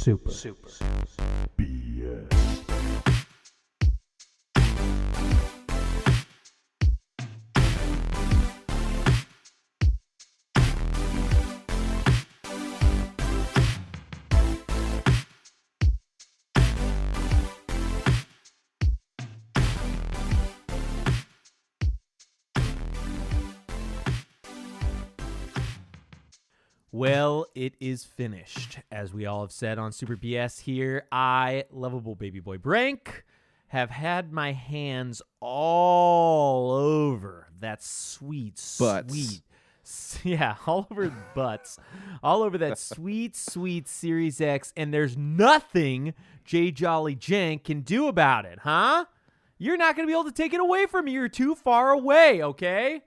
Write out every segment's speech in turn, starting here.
Super. BS. Well, it is finished. As we all have said on Super BS here, I, lovable baby boy Brank, have had my hands all over that sweet, all over butts, all over that sweet Series X, and there's nothing J Jolly Jank can do about it, huh? You're not going to be able to take it away from me. You're too far away, okay?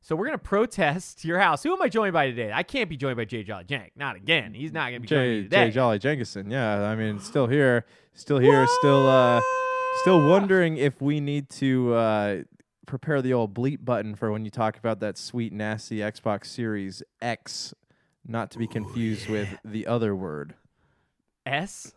So we're going to protest your house. Who am I joined by today? I can't be joined by J Jolly Jank. Not again. He's not going to be joining me today. J Jolly Jenkison. Yeah, I mean, still here, still wondering if we need to prepare the old bleep button for when you talk about that sweet, nasty Xbox Series X, not to be confused with the other word. S?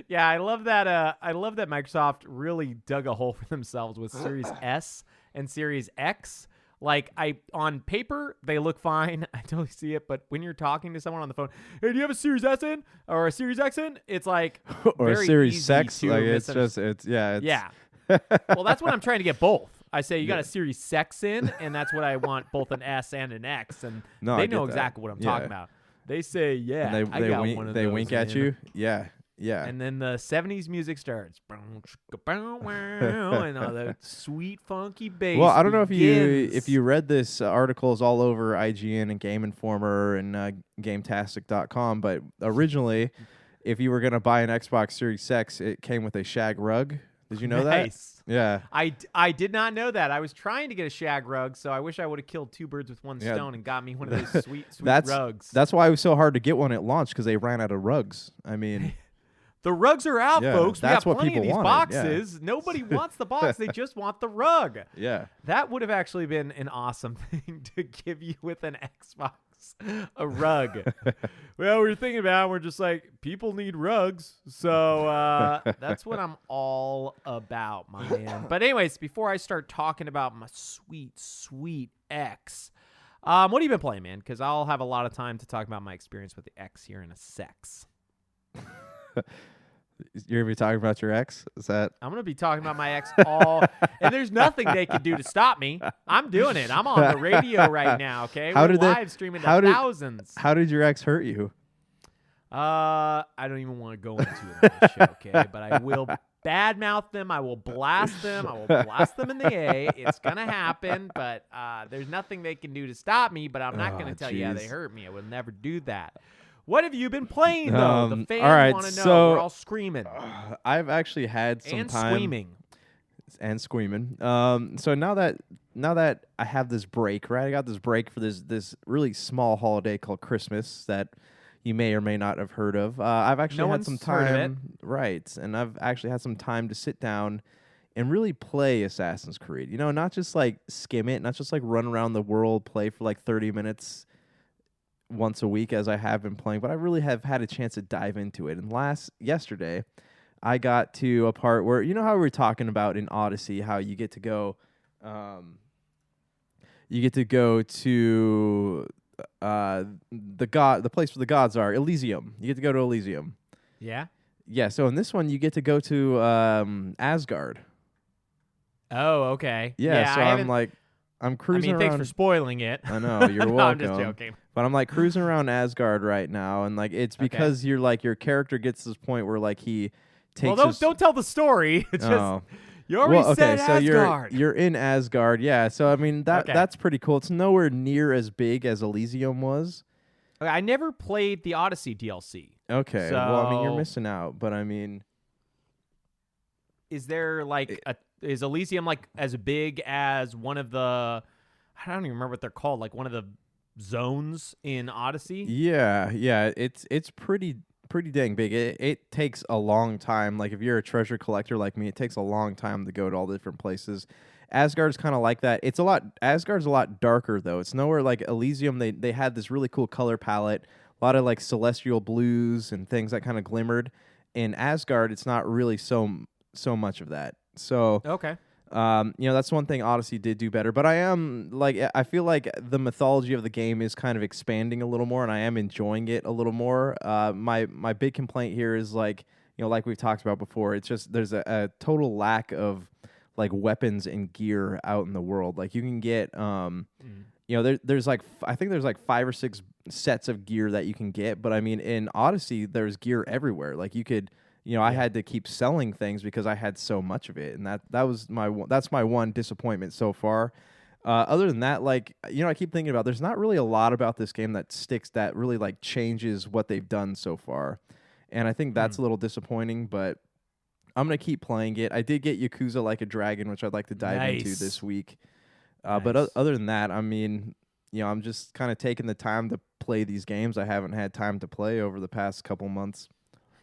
Yeah, I love that. I love that Microsoft really dug a hole for themselves with Series S and Series X. Like, on paper, they look fine. I totally see it. But when you're talking to someone on the phone, hey, do you have a Series S in or a Series X in? It's like or very a Series easy Sex. to Like yeah. Well, that's when I'm trying to get both. I say you got a Series Sex in, and that's what I want, both an S and an X, and they know exactly what I'm talking about. They say, yeah, and I got one of those. They wink at you. Yeah. And then the 70s music starts. And all that sweet, funky bass. Well, I don't know begins. if you read this articles all over IGN and Game Informer and GameTastic.com, but originally, if you were going to buy an Xbox Series X, it came with a shag rug. Did you know Nice. that? Yeah. I did not know that. I was trying to get a shag rug, so I wish I would have killed two birds with one stone and got me one of those sweet rugs. That's why it was so hard to get one at launch, because they ran out of rugs. I mean... The rugs are out, folks. That's we got what plenty of people these wanted, boxes. yeah. Nobody wants the box. They just want the rug. Yeah. That would have actually been an awesome thing to give you with an Xbox, a rug. Well, we were thinking about it. We're just like, people need rugs. So that's what I'm all about, my man. But anyways, before I start talking about my sweet X, what have you been playing, man? Because I'll have a lot of time to talk about my experience with the X here in a sex. You're going to be talking about your ex? Is that? I'm going to be talking about my ex and there's nothing they can do to stop me. I'm doing it. I'm on the radio right now, okay? We're live streaming to thousands. How did your ex hurt you? I don't even want to go into it on this show, okay? But I will badmouth them. I will blast them. I will blast them in the A. It's going to happen, but there's nothing they can do to stop me, but I'm not going to tell you how they hurt me. I would never do that. What have you been playing, though? The fans want to know. So, we're all screaming. I've actually had some time. And screaming. So now that I have this break, right? I got this break for this really small holiday called Christmas that you may or may not have heard of. I've actually had some time. Right. And I've actually had some time to sit down and really play Assassin's Creed. You know, not just like skim it, not just like run around the world, play for like 30 minutes once a week as I have been playing, but I really have had a chance to dive into it. And yesterday, I got to a part where, you know how we were talking about in Odyssey, how you get to go to the place where the gods are, Elysium. You get to go to Elysium. Yeah? Yeah, so in this one, you get to go to Asgard. Oh, okay. Yeah, so I'm cruising around. Thanks for spoiling it. I know, you're welcome. I'm just joking. But I'm like cruising around Asgard right now, and like it's because you're like your character gets to this point where like he takes. Well, don't tell the story. It's just you already said so Asgard. You're in Asgard, yeah. So I mean that's pretty cool. It's nowhere near as big as Elysium was. I never played the Odyssey DLC. Okay, so well I mean you're missing out, but I mean, is there like is Elysium like as big as one of the? I don't even remember what they're called. Like one of the zones in Odyssey. Yeah, it's pretty dang big. It takes a long time. Like if you're a treasure collector like me, it takes a long time to go to all the different places. Asgard's kind of like that. Asgard's a lot darker though. It's nowhere like Elysium. They had this really cool color palette, lot of like celestial blues and things that kind of glimmered. In Asgard, it's not really so much of that. So Okay. that's one thing Odyssey did do better. But I feel like the mythology of the game is kind of expanding a little more, and I am enjoying it a little more. My big complaint here is like we've talked about before, it's just there's a total lack of like weapons and gear out in the world. Like you can get there's like I think there's like 5 or 6 sets of gear that you can get, but I mean in Odyssey there's gear everywhere. Like you could I had to keep selling things because I had so much of it, and that's my one disappointment so far. Other than that, like I keep thinking about there's not really a lot about this game that really like changes what they've done so far, and I think that's a little disappointing. But I'm gonna keep playing it. I did get Yakuza Like a Dragon, which I'd like to dive into this week. But other than that, I mean, I'm just kind of taking the time to play these games I haven't had time to play over the past couple months.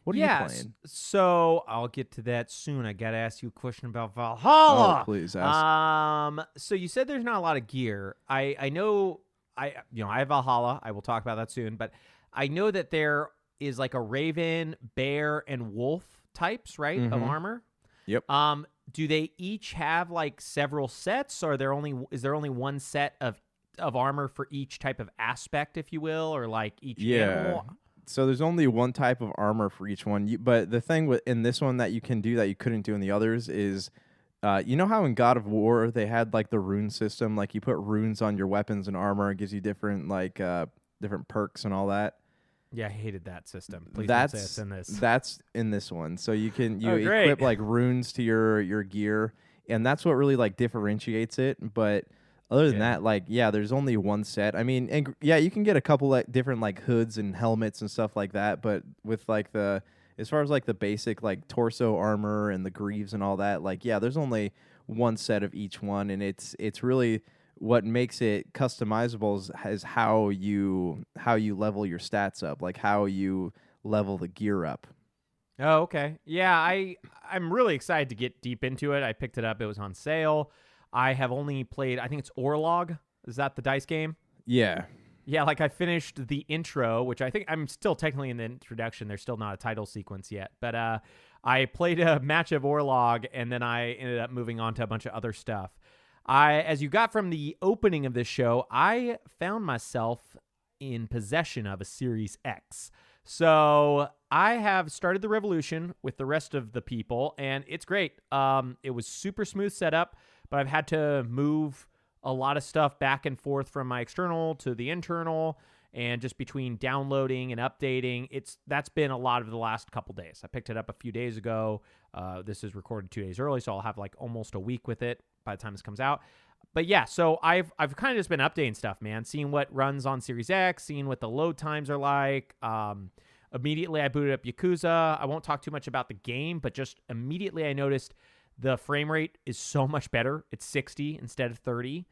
What are you playing? So I'll get to that soon. I gotta ask you a question about Valhalla. Oh, please ask. So you said there's not a lot of gear. I know I have Valhalla. I will talk about that soon. But I know that there is like a raven, bear, and wolf types, right, of armor. Yep. Do they each have like several sets, or is there only one set of armor for each type of aspect, if you will, or like each animal? So there's only one type of armor for each one. But the thing in this one that you can do that you couldn't do in the others is, you know how in God of War they had like the rune system, like you put runes on your weapons and armor, it gives you different different perks and all that. Yeah, I hated that system. Please don't say it's in this. That's in this one. So you can great. equip like runes to your gear, and that's what really like differentiates it. But other than that, like there's only one set. I mean, and you can get a couple like different like hoods and helmets and stuff like that. But with like as far as like the basic like torso armor and the greaves and all that, like there's only one set of each one, and it's really what makes it customizable is how you level your stats up, like how you level the gear up. Oh, okay. Yeah, I'm really excited to get deep into it. I picked it up. It was on sale. I have only played, I think it's Orlog. Is that the dice game? Yeah. Yeah, like I finished the intro, which I think I'm still technically in the introduction. There's still not a title sequence yet. But I played a match of Orlog, and then I ended up moving on to a bunch of other stuff. As you got from the opening of this show, I found myself in possession of a Series X. So I have started the revolution with the rest of the people, and it's great. It was super smooth setup, but I've had to move a lot of stuff back and forth from my external to the internal, and just between downloading and updating. That's been a lot of the last couple days. I picked it up a few days ago. This is recorded 2 days early, so I'll have like almost a week with it by the time this comes out. But yeah, so I've kind of just been updating stuff, man, seeing what runs on Series X, seeing what the load times are like. Immediately I booted up Yakuza. I won't talk too much about the game, but just immediately I noticed the frame rate is so much better. It's 60 instead of 30.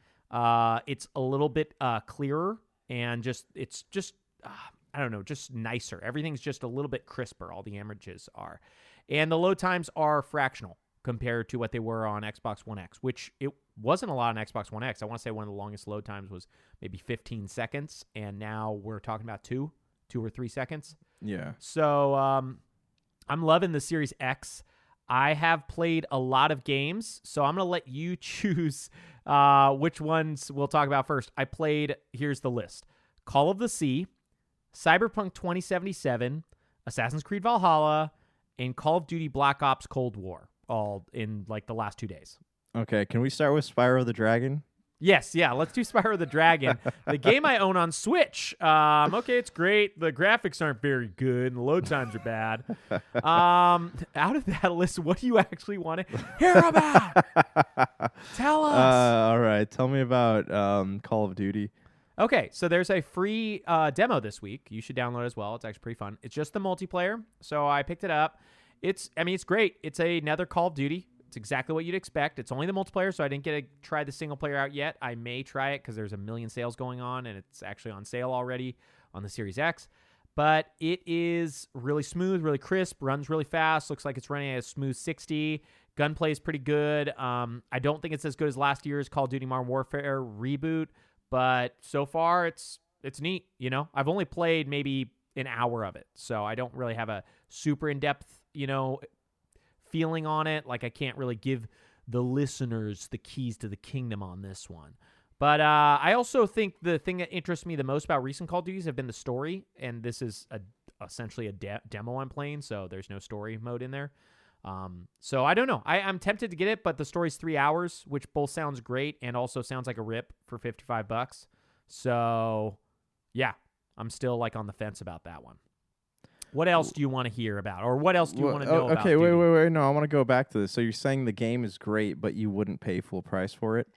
It's a little bit clearer, and it's just I don't know, just nicer. Everything's just a little bit crisper. All the images are. And the load times are fractional compared to what they were on Xbox One X, which it wasn't a lot on Xbox One X. I want to say one of the longest load times was maybe 15 seconds, and now we're talking about 2 or 3 seconds. Yeah. So I'm loving the Series X. I have played a lot of games, so I'm going to let you choose which ones we'll talk about first. I played, here's the list: Call of the Sea, Cyberpunk 2077, Assassin's Creed Valhalla, and Call of Duty Black Ops Cold War, all in like the last 2 days. Okay, can we start with Spyro the Dragon? Yes, yeah, let's do Spyro the Dragon. The game I own on Switch. Okay, it's great. The graphics aren't very good, and the load times are bad. Out of that list, what do you actually want to hear about? Tell us. All right, tell me about Call of Duty. Okay, so there's a free demo this week. You should download it as well. It's actually pretty fun. It's just the multiplayer, so I picked it up. It's great. It's another Call of Duty. It's exactly what you'd expect. It's only the multiplayer, so I didn't get to try the single player out yet. I may try it because there's a million sales going on, and it's actually on sale already on the Series X. But it is really smooth, really crisp, runs really fast, looks like it's running at a smooth 60. Gunplay is pretty good. I don't think it's as good as last year's Call of Duty Modern Warfare reboot, but so far it's it's neat. I've only played maybe an hour of it, so I don't really have a super in-depth, feeling on it. Like, I can't really give the listeners the keys to the kingdom on this one. But I also think the thing that interests me the most about recent Call of Duties have been the story, and this is essentially a demo I'm playing, so there's no story mode in there. So I don't know. I'm tempted to get it, but the story's 3 hours, which both sounds great and also sounds like a rip for $55. So yeah, I'm still like on the fence about that one. What else do you want to hear about, or what else do you want to know about? Okay, wait. No, I want to go back to this. So you're saying the game is great, but you wouldn't pay full price for it?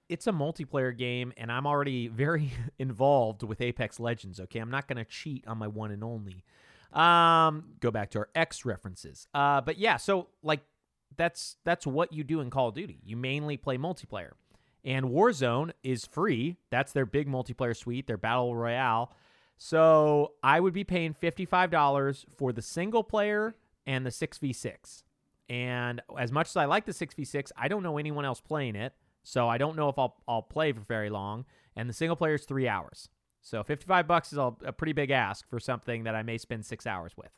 It's a multiplayer game, and I'm already very involved with Apex Legends, okay? I'm not going to cheat on my one and only. Go back to our X references. But yeah, so like that's what you do in Call of Duty. You mainly play multiplayer. And Warzone is free. That's their big multiplayer suite, their Battle Royale. So I would be paying $55 for the single player and the 6v6. And as much as I like the 6v6, I don't know anyone else playing it. So I don't know if I'll play for very long. And the single player is 3 hours. So $55 is a pretty big ask for something that I may spend 6 hours with.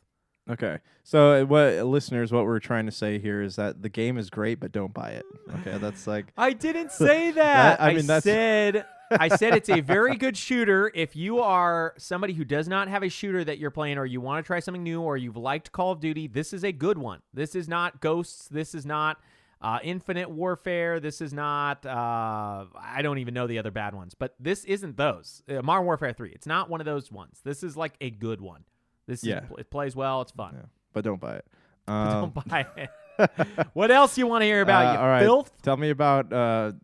Okay. So what we're trying to say here is that the game is great, but don't buy it. Okay, that's like... I didn't say that. I said it's a very good shooter. If you are somebody who does not have a shooter that you're playing, or you want to try something new, or you've liked Call of Duty, this is a good one. This is not Ghosts. This is not... Infinite Warfare. This is not, I don't even know the other bad ones, but this isn't those. Modern Warfare 3. It's not one of those ones. This is like a good one. It plays well. It's fun. Yeah, but don't buy it. Don't buy it. What else you want to hear about, you all right. filth? Tell me about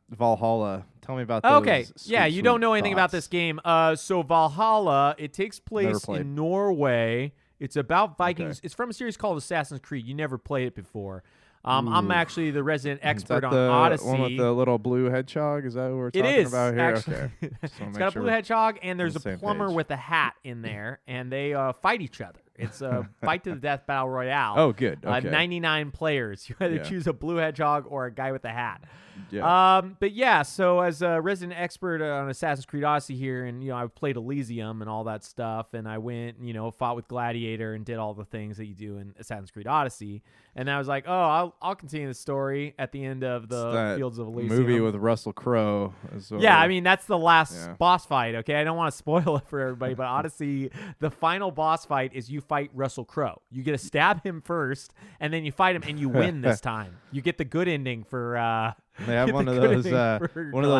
Valhalla. Tell me about those. Okay. Yeah, you don't know anything about this game. So Valhalla, it takes place in Norway. It's about Vikings. Okay. It's from a series called Assassin's Creed. You never played it before. I'm actually the resident expert on Odyssey. One with the little blue hedgehog? Is that what we're talking about here? Actually. Okay. It's got a blue hedgehog, and there's a plumber with a hat in there, and they fight each other. It's a fight to the death battle royale. Oh, good. Okay. 99 players. You either choose a blue hedgehog or a guy with a hat. Yeah. But yeah, so as a resident expert on Assassin's Creed Odyssey here, and I played Elysium and all that stuff, and I went, fought with Gladiator and did all the things that you do in Assassin's Creed Odyssey. And I was like, oh, I'll continue the story at the end of the Fields of Elysium. Movie with Russell Crowe. Yeah, I mean, that's the last boss fight, okay? I don't want to spoil it for everybody, but Odyssey, the final boss fight is you fight Russell Crowe. You get to stab him first, and then you fight him, and you win this time. You get the good ending for... They have one of those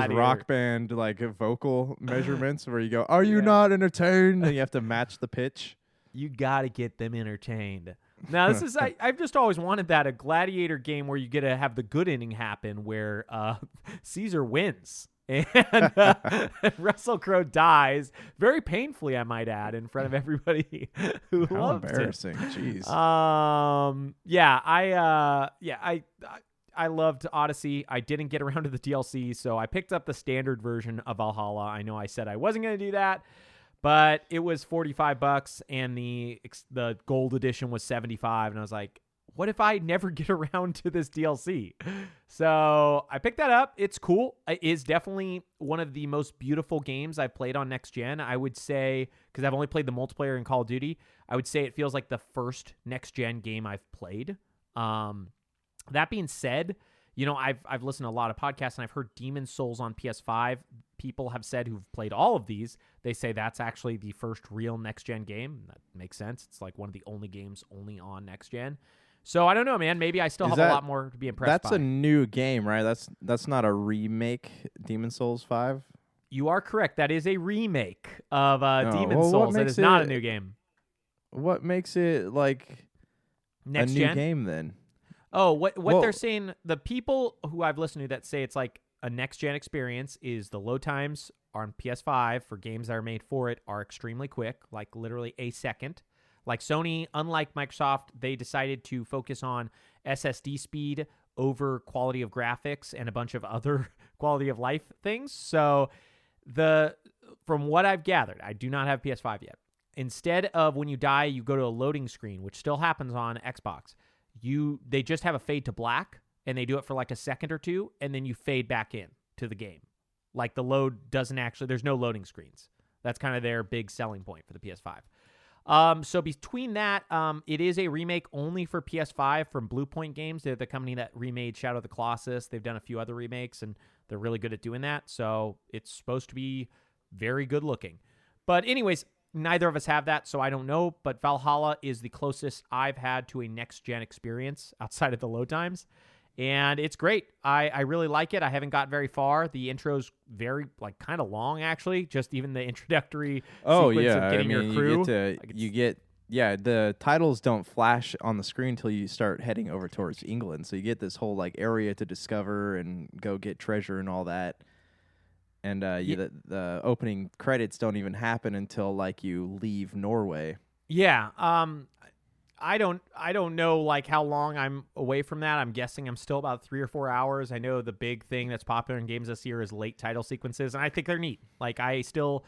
rock band like vocal measurements where you go, "Are you not entertained?" And you have to match the pitch. You got to get them entertained. Now, this is I've just always wanted a Gladiator game where you get to have the good ending happen, where Caesar wins and Russell Crowe dies very painfully, I might add, in front of everybody who loved him. Embarrassing, jeez. I loved Odyssey. I didn't get around to the DLC, so I picked up the standard version of Valhalla. I know I said I wasn't going to do that, but it was $45, and the gold edition was $75, and I was like, what if I never get around to this DLC? So I picked that up. It's cool. It is definitely one of the most beautiful games I've played on next gen. I would say, because I've only played the multiplayer in Call of Duty, I would say it feels like the first next gen game I've played. That being said, I've listened to a lot of podcasts, and I've heard Demon's Souls on PS5. People have said who've played all of these, they say that's actually the first real next-gen game. That makes sense. It's like one of the only games only on next-gen. So I don't know, man. Maybe I still have a lot more to be impressed by. That's a new game, right? That's not a remake, Demon's Souls 5? You are correct. That is a remake of Demon's Souls. It is not a new game. What makes it like next a gen? New game then? Oh, what they're saying, the people who I've listened to that say it's like a next-gen experience is the load times on PS5 for games that are made for it are extremely quick, like literally a second. Like Sony, unlike Microsoft, they decided to focus on SSD speed over quality of graphics and a bunch of other quality of life things. So from what I've gathered, I do not have PS5 yet. Instead of when you die, you go to a loading screen, which still happens on Xbox. They just have a fade to black, and they do it for like a second or two, and then you fade back in to the game. Like the load doesn't actually, there's no loading screens. That's kind of their big selling point for the PS5. So between that, it is a remake only for PS5 from Blue Point Games. They're the company that remade Shadow of the Colossus. They've done a few other remakes, and they're really good at doing that. So it's supposed to be very good looking. But anyways, neither of us have that, so I don't know. But Valhalla is the closest I've had to a next-gen experience outside of the load times. And it's great. I really like it. I haven't got very far. The intro's very, kind of long, actually. Just even the introductory sequence of getting your crew. The titles don't flash on the screen until you start heading over towards England. So you get this whole, area to discover and go get treasure and all that. And the opening credits don't even happen until, you leave Norway. Yeah. I don't know how long I'm away from that. I'm guessing I'm still about 3 or 4 hours. I know the big thing that's popular in games this year is late title sequences, and I think they're neat. I still,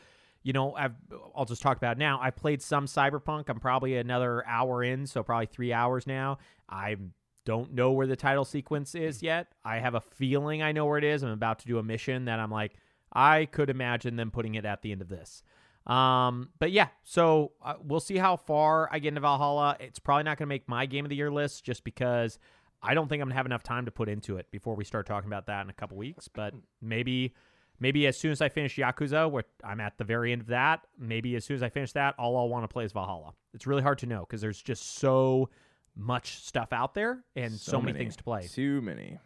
I'll just talk about it now. I played some Cyberpunk. I'm probably another hour in, so probably 3 hours now. I don't know where the title sequence is yet. I have a feeling I know where it is. I'm about to do a mission that I'm like, I could imagine them putting it at the end of this. But yeah, so we'll see how far I get into Valhalla. It's probably not going to make my game of the year list just because I don't think I'm going to have enough time to put into it before we start talking about that in a couple weeks. But maybe as soon as I finish Yakuza, where I'm at the very end of that, maybe as soon as I finish that, all I'll want to play is Valhalla. It's really hard to know because there's just so much stuff out there and so many things to play. Too many.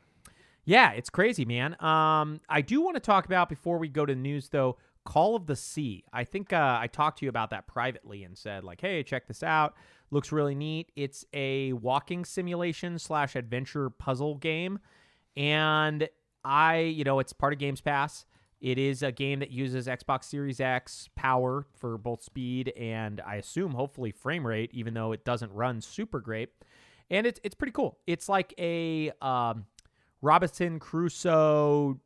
Yeah, it's crazy, man. I do want to talk about, before we go to news, though, Call of the Sea. I think I talked to you about that privately and said, hey, check this out. Looks really neat. It's a walking simulation / adventure puzzle game. And it's part of Games Pass. It is a game that uses Xbox Series X power for both speed and, I assume, hopefully frame rate, even though it doesn't run super great. And it's pretty cool. It's like a Robinson Crusoe,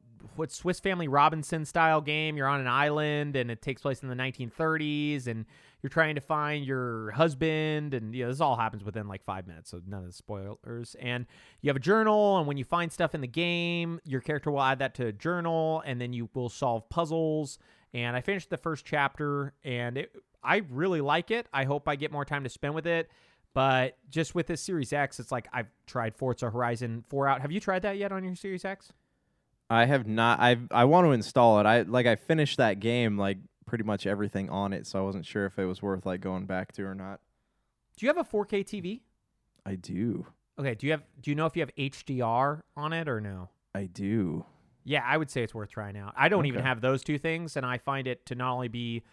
Swiss Family Robinson style game. You're on an island and it takes place in the 1930s and you're trying to find your husband, and this all happens within 5 minutes, so none of the spoilers. And you have a journal, and when you find stuff in the game, your character will add that to a journal, and then you will solve puzzles. And I finished the first chapter, and I really like it. I hope I get more time to spend with it. But just with this Series X, it's I've tried Forza Horizon 4 out. Have you tried that yet on your Series X? I have not. I want to install it. I finished that game, pretty much everything on it, so I wasn't sure if it was worth going back to or not. Do you have a 4K TV? I do. Okay. Do you know if you have HDR on it or no? I do. Yeah, I would say it's worth trying out. I don't even have those two things, and I find it to not only be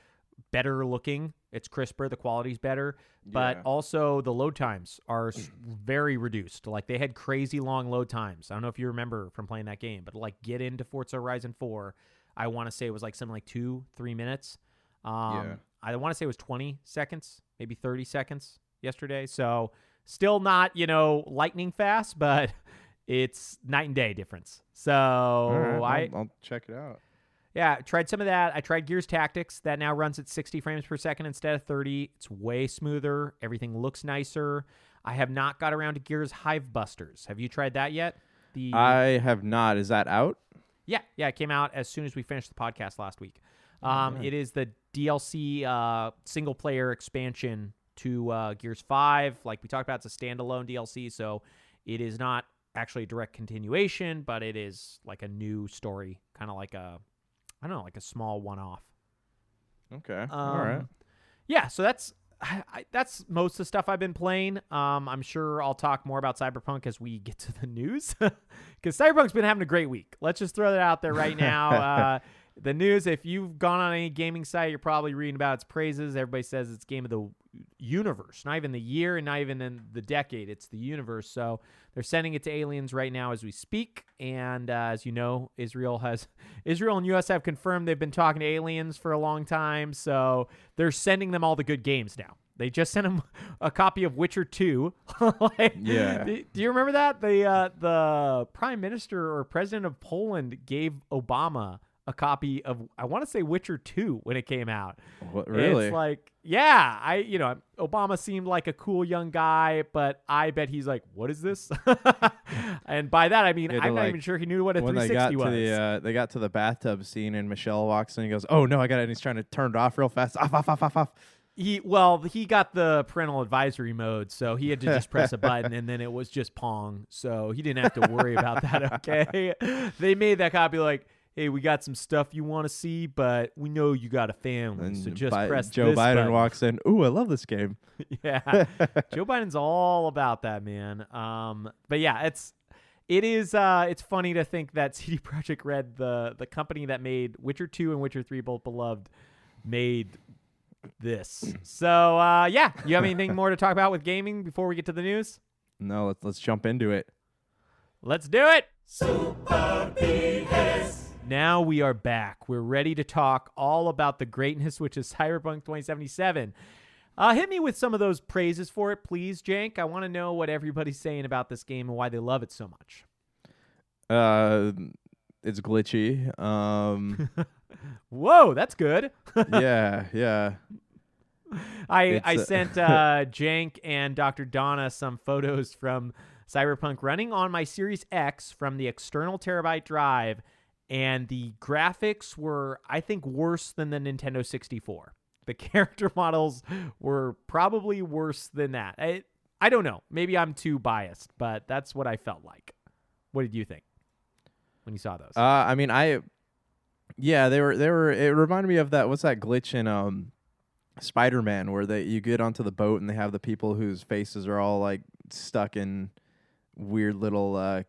better looking, it's crisper, the quality's better, but also the load times are very reduced. They had crazy long load times. I don't know if you remember from playing that game, but get into Forza Horizon 4, I want to say it was something like 2-3 minutes. I want to say it was 20 seconds, maybe 30 seconds yesterday. So still not, lightning fast, but it's night and day difference. So right, I'll check it out. Yeah, tried some of that. I tried Gears Tactics. That now runs at 60 frames per second instead of 30. It's way smoother. Everything looks nicer. I have not got around to Gears Hive Busters. Have you tried that yet? I have not. Is that out? Yeah, it came out as soon as we finished the podcast last week. It is the DLC single-player expansion to Gears 5. Like we talked about, it's a standalone DLC, so it is not actually a direct continuation, but it is a new story, kind of like a small one-off. Okay. All right. Yeah, so that's most of the stuff I've been playing. I'm sure I'll talk more about Cyberpunk as we get to the news, because Cyberpunk's been having a great week. Let's just throw that out there right now. The news, if you've gone on any gaming site, you're probably reading about its praises. Everybody says it's game of the universe, not even the year and not even in the decade. It's the universe. So they're sending it to aliens right now as we speak. And as you know, Israel and U.S. have confirmed they've been talking to aliens for a long time. So they're sending them all the good games now. They just sent him a copy of Witcher 2. Yeah. Do you remember that? The prime minister or president of Poland gave Obama a copy of, I want to say, Witcher 2 when it came out. What, really? It's like, yeah, Obama seemed like a cool young guy, but I bet he's like, what is this? And by that, I mean, I'm not even sure he knew what a 360 was. They got to the bathtub scene and Michelle walks in and he goes, oh no, I got it. And he's trying to turn it off real fast. Off. He got the parental advisory mode, so he had to just press a button, and then it was just Pong. So he didn't have to worry about that, okay? They made that copy like, hey, we got some stuff you want to see, but we know you got a family, so just press Joe this Biden button. walks in, ooh, I love this game. Yeah, Joe Biden's all about that, man. But yeah, it's funny to think that CD Projekt Red, the company that made Witcher 2 and Witcher 3 both beloved, made this. So yeah, you have anything more to talk about with gaming before we get to the news? No, let's jump into it. Let's do it. Super BS. Now we are back. We're ready to talk all about the greatness, which is Cyberpunk 2077. Hit me with some of those praises for it, please, Jank. I want to know what everybody's saying about this game and why they love it so much. It's glitchy. Whoa, that's good. yeah. I sent Jank and Dr. Donna some photos from Cyberpunk running on my Series X from the external terabyte drive, and the graphics were, I think, worse than the Nintendo 64. The character models were probably worse than that. I don't know. Maybe I'm too biased, but that's what I felt like. What did you think when you saw those? I mean, they were. It reminded me of that. What's that glitch in Spider-Man where you get onto the boat and they have the people whose faces are all like stuck in weird little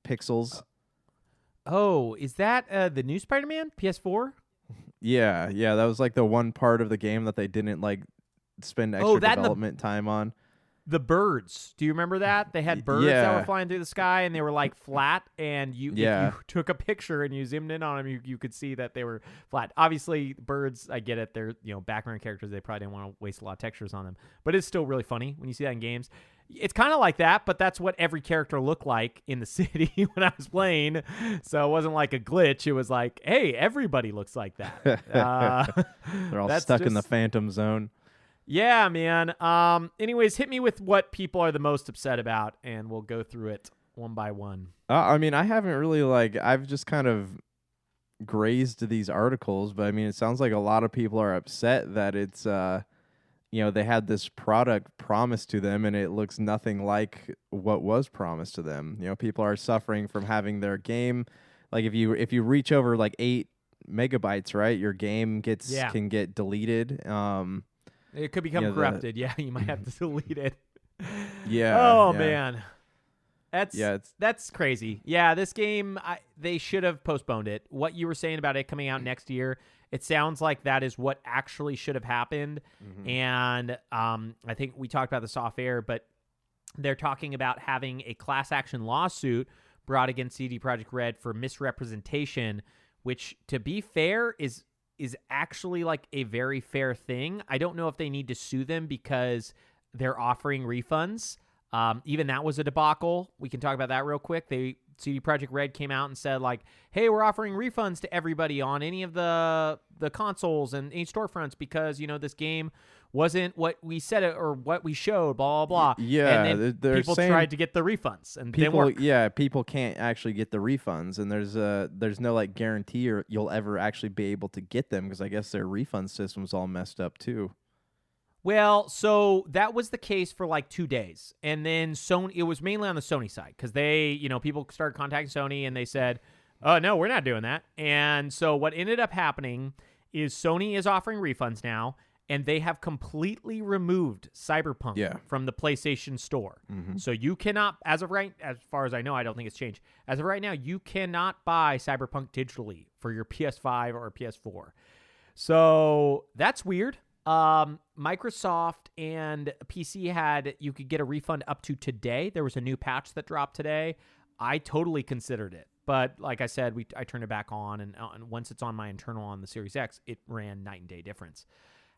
pixels. Oh, is that the new Spider-Man PS4? Yeah, that was like the one part of the game that they didn't like spend extra development time on. The birds. Do you remember that? They had birds that were flying through the sky and they were like flat, and if you took a picture and you zoomed in on them, you could see that they were flat. Obviously, birds, I get it. They're, background characters. They probably didn't want to waste a lot of textures on them. But it's still really funny when you see that in games. It's kind of like that, but that's what every character looked like in the city when I was playing. So it wasn't like a glitch. It was like, hey, everybody looks like that. They're all stuck in the Phantom Zone. Yeah, man. Anyways, hit me with what people are the most upset about, and we'll go through it one by one. I mean, I haven't really I've just kind of grazed these articles, but I mean, it sounds like a lot of people are upset that it's, they had this product promised to them, and it looks nothing like what was promised to them. People are suffering from having their game, like if you reach over like 8 megabytes, right, your game can get deleted. It could become corrupted. You might have to delete it. Yeah. Oh, man. That's crazy. Yeah, this game, they should have postponed it. What you were saying about it coming out next year, it sounds like that is what actually should have happened. Mm-hmm. And I think we talked about this off air, but they're talking about having a class action lawsuit brought against CD Projekt Red for misrepresentation, which, to be fair, is actually like a very fair thing. I don't know if they need to sue them because they're offering refunds. Even that was a debacle. We can talk about that real quick. CD Projekt Red came out and said like, hey, we're offering refunds to everybody on any of the consoles and any storefronts because, this game wasn't what we said it or what we showed, blah, blah, blah. Yeah. And then they're people tried to get the refunds and people can't actually get the refunds, and there's no like guarantee or you'll ever actually be able to get them because I guess their refund system's all messed up too. Well, so that was the case for like 2 days. And then Sony, it was mainly on the Sony side because they, people started contacting Sony and they said, oh, no, we're not doing that. And so what ended up happening is Sony is offering refunds now, and they have completely removed Cyberpunk from the PlayStation Store. Mm-hmm. So you cannot, as far as I know, I don't think it's changed. As of right now, you cannot buy Cyberpunk digitally for your PS5 or PS4. So that's weird. Microsoft and PC you could get a refund up to today. There was a new patch that dropped today. I totally considered it. But like I said, I turned it back on, and once it's on my internal on the Series X, it ran night and day difference.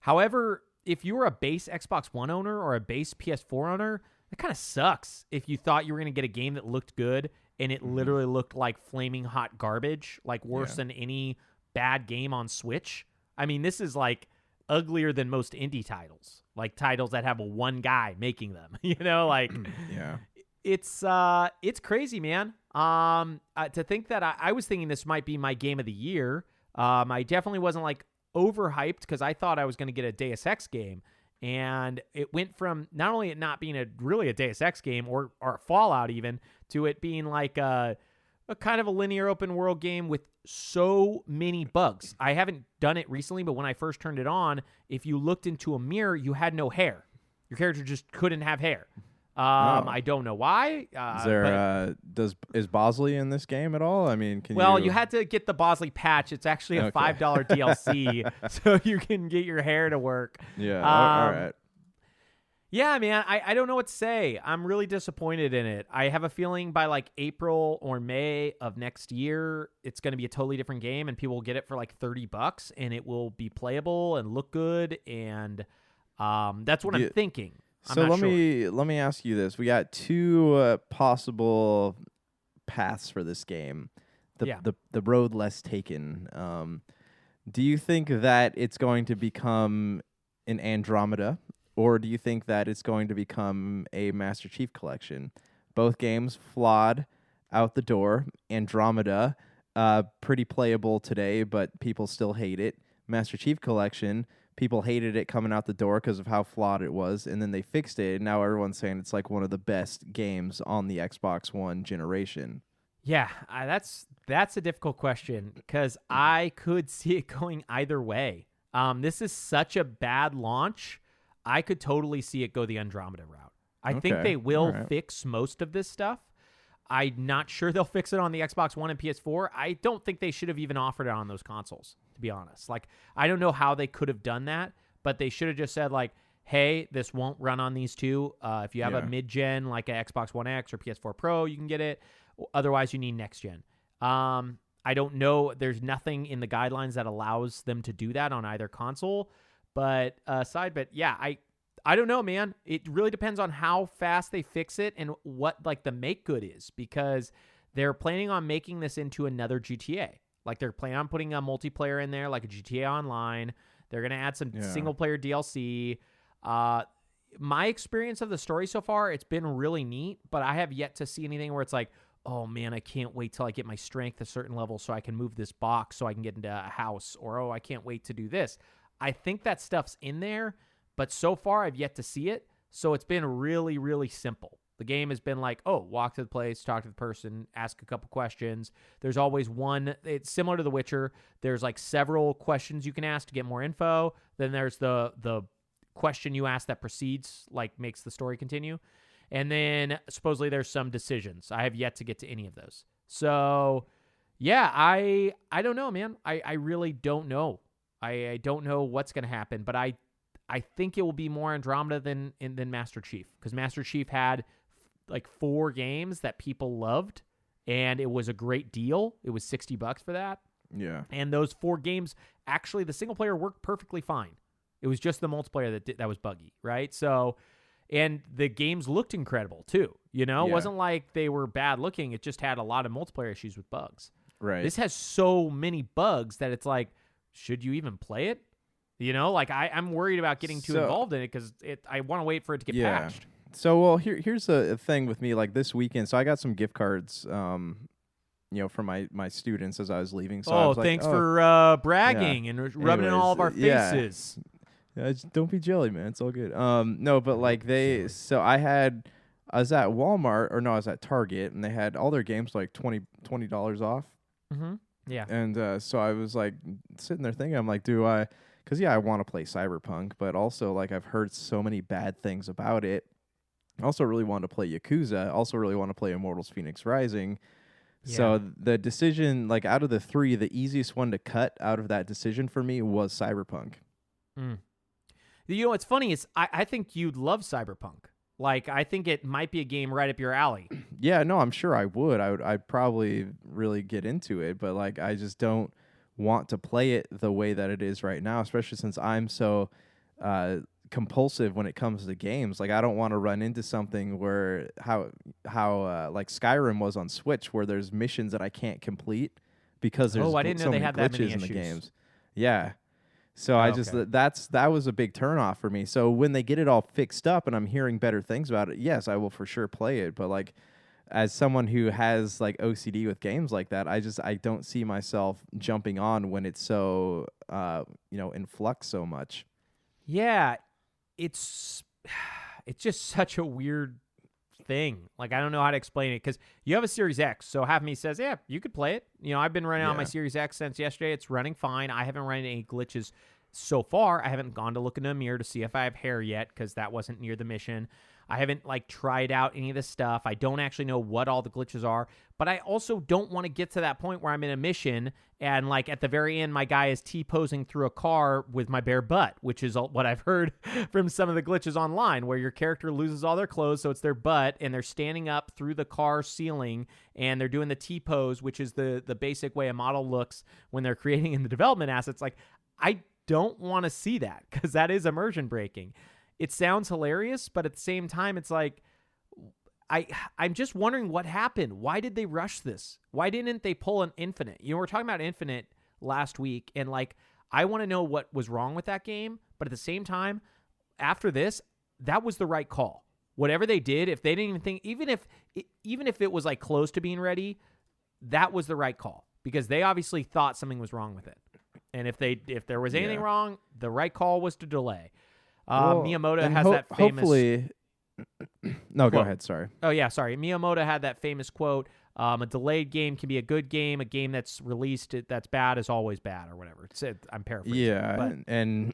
However, if you were a base Xbox One owner or a base PS4 owner, it kind of sucks if you thought you were going to get a game that looked good and it literally looked like flaming hot garbage, like worse than any bad game on Switch. I mean, this is like uglier than most indie titles, like titles that have one guy making them, like it's crazy, man. To think that I was thinking this might be my game of the year. I definitely wasn't like overhyped because I thought I was going to get a Deus Ex game, and it went from not only it not being really a Deus Ex game or a Fallout even, to it being like a kind of a linear open world game with so many bugs. I haven't done it recently, but when I first turned it on, if you looked into a mirror, you had no hair. Your character just couldn't have hair. I don't know why. Is Bosley in this game at all? I mean, you had to get the Bosley patch. It's actually a $5 DLC, so you can get your hair to work. Yeah, all right. Yeah, man, I don't know what to say. I'm really disappointed in it. I have a feeling by like April or May of next year, it's going to be a totally different game, and people will get it for like $30, and it will be playable and look good, and that's what I'm thinking. So let me ask you this: we got two possible paths for this game. The road less taken. Do you think that it's going to become an Andromeda? Or do you think that it's going to become a Master Chief collection? Both games flawed out the door. Andromeda, pretty playable today, but people still hate it. Master Chief collection, people hated it coming out the door because of how flawed it was, and then they fixed it, and now everyone's saying it's like one of the best games on the Xbox One generation. Yeah, that's a difficult question because I could see it going either way. This is such a bad launch. I could totally see it go the Andromeda route. I think they will fix most of this stuff. I'm not sure they'll fix it on the Xbox One and PS4. I don't think they should have even offered it on those consoles, to be honest. Like, I don't know how they could have done that, but they should have just said, like, hey, this won't run on these two. If you have a mid-gen, like an Xbox One X or PS4 Pro, you can get it. Otherwise, you need next-gen. I don't know. There's nothing in the guidelines that allows them to do that on either console. But yeah, I don't know, man. It really depends on how fast they fix it and what like the make good is, because they're planning on making this into another GTA. Like they're planning on putting a multiplayer in there, like a GTA Online. They're gonna add some single player DLC. My experience of the story so far, it's been really neat, but I have yet to see anything where it's like, oh man, I can't wait till I get my strength a certain level so I can move this box so I can get into a house, or oh, I can't wait to do this. I think that stuff's in there, but so far I've yet to see it. So it's been really, really simple. The game has been like, oh, walk to the place, talk to the person, ask a couple questions. There's always one. It's similar to The Witcher. There's like several questions you can ask to get more info. Then there's the question you ask that precedes, like makes the story continue. And then supposedly there's some decisions. I have yet to get to any of those. So yeah, I don't know, man. I really don't know. I don't know what's going to happen, but I think it will be more Andromeda than Master Chief, because Master Chief had like 4 games that people loved, and it was a great deal. It was $60 for that. Yeah. And those 4 games, actually, the single player worked perfectly fine. It was just the multiplayer that was buggy, right? So, and the games looked incredible too. It wasn't like they were bad looking. It just had a lot of multiplayer issues with bugs. Right. This has so many bugs that it's like, should you even play it? Like I'm worried about getting too involved in it because I want to wait for it to get patched. So, well, here's a thing with me. Like this weekend, so I got some gift cards, from my students as I was leaving. So I was thanks for bragging and rubbing in all of our faces. Yeah, don't be jelly, man. It's all good. No, but like I was at Walmart, or no, I was at Target, and they had all their games like $20 off. Mm-hmm. Yeah. And so I was like sitting there thinking, I'm like, because I want to play Cyberpunk, but also like I've heard so many bad things about it. I also really want to play Yakuza. I also really want to play Immortals Phoenix Rising. Yeah. So the decision, like out of the 3, the easiest one to cut out of that decision for me was Cyberpunk. Mm. What's funny is I think you'd love Cyberpunk. Like, I think it might be a game right up your alley. Yeah, no, I'm sure I would. I'd probably really get into it, but like I just don't want to play it the way that it is right now, especially since I'm so compulsive when it comes to games. Like, I don't want to run into something where how like Skyrim was on Switch, where there's missions that I can't complete because there's I didn't know so they many had that many glitches in the issues. games. Yeah. So I just Okay. that was a big turnoff for me. So when they get it all fixed up and I'm hearing better things about it, yes, I will for sure play it. But like, as someone who has like OCD with games like that, I don't see myself jumping on when it's so in flux so much. Yeah, it's just such a weird thing. Like, I don't know how to explain it, because you have a Series X, so half of me says, yeah, you could play it. I've been running on my Series X since yesterday. It's running fine. I haven't run into any glitches so far. I haven't gone to look in a mirror to see if I have hair yet, because that wasn't near the mission. I haven't tried out any of this stuff. I don't actually know what all the glitches are, but I also don't want to get to that point where I'm in a mission and at the very end, my guy is T-posing through a car with my bare butt, which is what I've heard from some of the glitches online, where your character loses all their clothes, so it's their butt, and they're standing up through the car ceiling, and they're doing the T-pose, which is the basic way a model looks when they're creating in the development assets. I don't want to see that, because that is immersion breaking. It sounds hilarious, but at the same time, it's I'm just wondering what happened. Why did they rush this? Why didn't they pull an Infinite? We're talking about Infinite last week, and I want to know what was wrong with that game, but at the same time, after this, that was the right call. Whatever they did, if they didn't even think, even if it was close to being ready, that was the right call, because they obviously thought something was wrong with it. And if there was anything wrong, the right call was to delay. Miyamoto has that famous... Hopefully... No, quote. Go ahead. Sorry. Oh, yeah, sorry. Miyamoto had that famous quote, a delayed game can be a good game. A game that's released that's bad is always bad, or whatever. I'm paraphrasing. Yeah, but and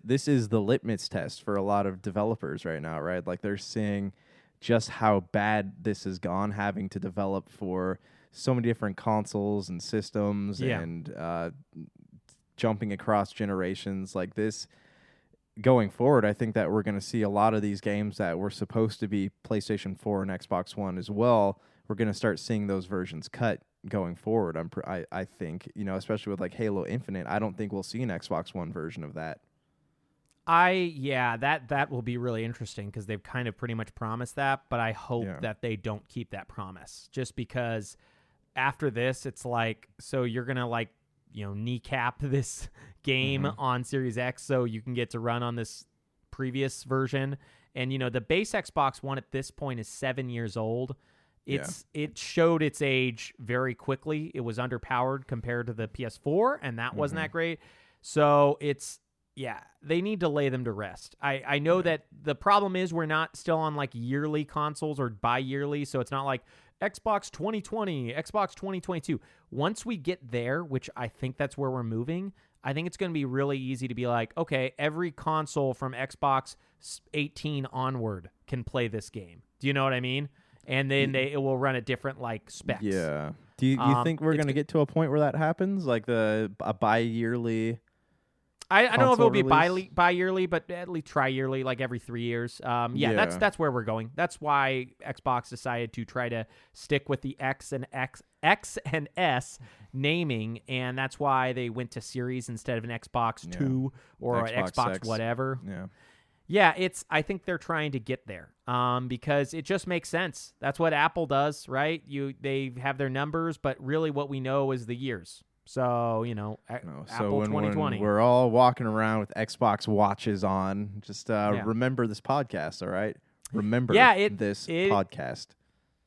this is the litmus test for a lot of developers right now, right? Like, they're seeing just how bad this has gone, having to develop for so many different consoles and systems, and jumping across generations like this. Going forward, I think that we're going to see a lot of these games that were supposed to be PlayStation 4 and Xbox One as well. We're going to start seeing those versions cut going forward. I think, especially with Halo Infinite, I don't think we'll see an Xbox One version of that. That will be really interesting, because they've kind of pretty much promised that, but I hope that they don't keep that promise, just because after this, it's so you're going to kneecap this game on Series X so you can get to run on this previous version. And the base Xbox One at this point is 7 years old. It showed its age very quickly. It was underpowered compared to the PS4, and that wasn't that great. So they need to lay them to rest. I know that the problem is we're not still on yearly consoles or bi-yearly, so it's not like Xbox 2020, Xbox 2022. Once we get there, which I think that's where we're moving, I think it's going to be really easy to be okay, every console from Xbox 18 onward can play this game. Do you know what I mean? And then it will run at different specs. Yeah. Do you think we're going to get to a point where that happens, a bi-yearly? I don't know if it'll be bi-yearly, but at least tri-yearly, every 3 years. That's where we're going. That's why Xbox decided to try to stick with the X and S naming, and that's why they went to Series instead of an Xbox 2 or an Xbox X, whatever. Yeah, I think they're trying to get there, because it just makes sense. That's what Apple does, right? They have their numbers, but really what we know is the years. So, Apple 2020. When we're all walking around with Xbox watches on, just remember this podcast, all right? Remember this podcast.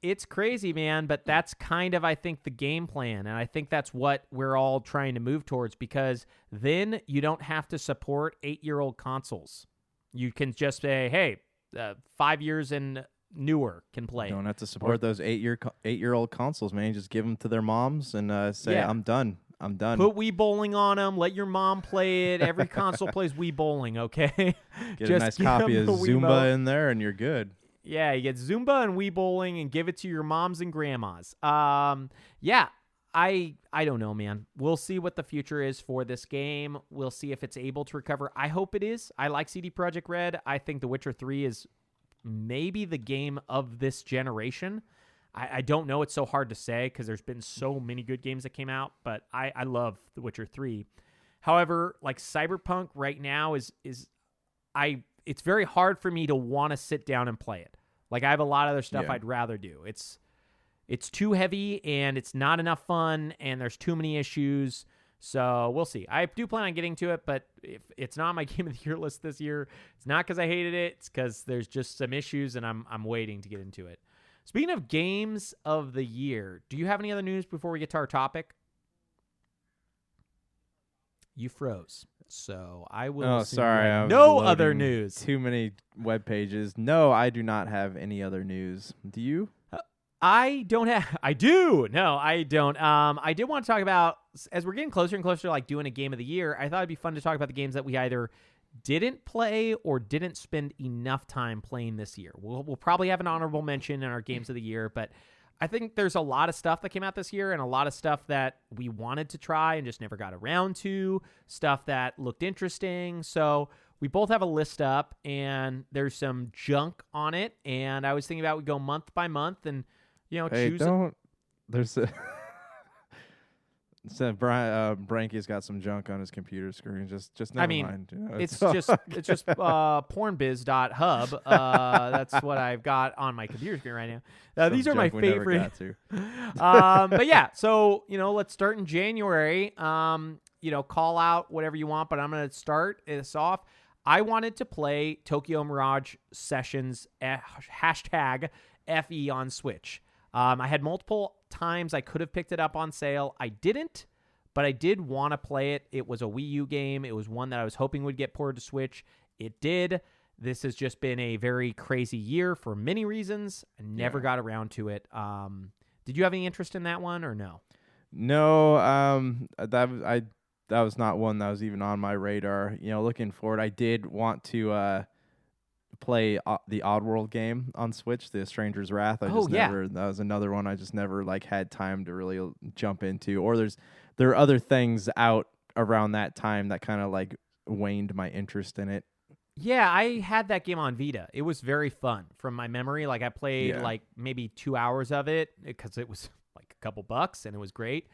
It's crazy, man, but that's kind of, I think, the game plan, and I think that's what we're all trying to move towards, because then you don't have to support 8-year-old consoles. You can just say, hey, 5 years and newer can play. You don't have to support those 8-year-old consoles, man. You just give them to their moms and say, I'm done. Put Wii Bowling on them. Let your mom play it. Every console plays Wii Bowling, okay? Get a nice copy of Zumba in there, and you're good. Yeah, you get Zumba and Wii Bowling, and give it to your moms and grandmas. I don't know, man. We'll see what the future is for this game. We'll see if it's able to recover. I hope it is. I like CD Projekt Red. I think The Witcher 3 is maybe the game of this generation. I don't know. It's so hard to say because there's been so many good games that came out, but I love The Witcher 3. However, Cyberpunk right now is it's very hard for me to want to sit down and play it. Like, I have a lot of other stuff I'd rather do. It's too heavy, and it's not enough fun, and there's too many issues. So we'll see. I do plan on getting to it, but if it's not my game of the year list this year, it's not because I hated it. It's because there's just some issues, and I'm waiting to get into it. Speaking of games of the year, do you have any other news before we get to our topic? You froze. So I will. Oh, sorry. No other news. Too many web pages. No, I do not have any other news. Do you? I don't have. I do. No, I don't. I did want to talk about, as we're getting closer and closer to like doing a game of the year, I thought it'd be fun to talk about the games that we either didn't play or didn't spend enough time playing this year. We'll probably have an honorable mention in our games of the year, but I think there's a lot of stuff that came out this year and a lot of stuff that we wanted to try and just never got around to, stuff that looked interesting. So we both have a list up, and there's some junk on it, and I was thinking about we go month by month and, choose. There's a... So Branky's got some junk on his computer screen. Just never mind. It's just pornbiz.hub. That's what I've got on my computer screen right now. These are my favorite. But yeah, so let's start in January. Call out whatever you want, but I'm gonna start this off. I wanted to play Tokyo Mirage Sessions #FE on Switch. I had multiple times I could have picked it up on sale. I didn't, but I did want to play it. It was a Wii U game. It was one that I was hoping would get ported to Switch. It did. This has just been a very crazy year for many reasons. I never got around to it. Did you have any interest in that one or no? No, that was not one that was even on my radar. Looking forward, I did want to play the Oddworld game on Switch, The Stranger's Wrath. That was another one I just never had time to really jump into. Or there are other things out around that time that kind of waned my interest in it. Yeah, I had that game on Vita. It was very fun from my memory. I played maybe 2 hours of it because it was a couple bucks and it was great.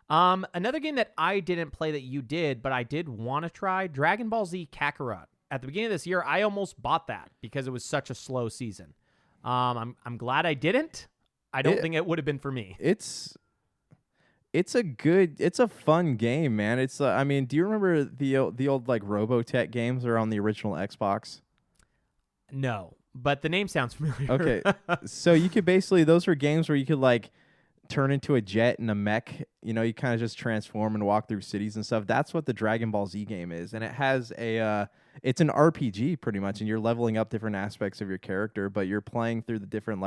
Another game that I didn't play that you did, but I did want to try, Dragon Ball Z Kakarot. At the beginning of this year, I almost bought that because it was such a slow season. I'm glad I didn't. I don't think it would have been for me. It's a fun game, man. It's do you remember the old Robotech games that are on the original Xbox? No, but the name sounds familiar. Okay, so you could basically, those were games where you could turn into a jet and a mech. You kind of just transform and walk through cities and stuff. That's what the Dragon Ball Z game is, and it has it's an RPG pretty much, and you're leveling up different aspects of your character, but you're playing through the different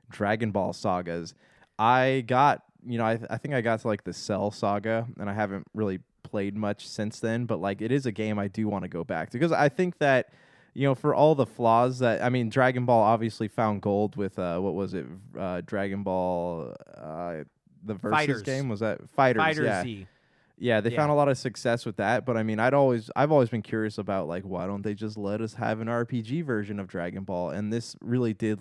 Dragon Ball sagas. I got, I think I got to the Cell saga, and I haven't really played much since then, but it is a game I do want to go back to, because I think that, for all the flaws that, Dragon Ball obviously found gold with, what was it? Dragon Ball, the Versus Fighters. game, was that? Fighters, yeah. Z. Yeah, they found a lot of success with that, but I've always been curious about why don't they just let us have an RPG version of Dragon Ball? And this really did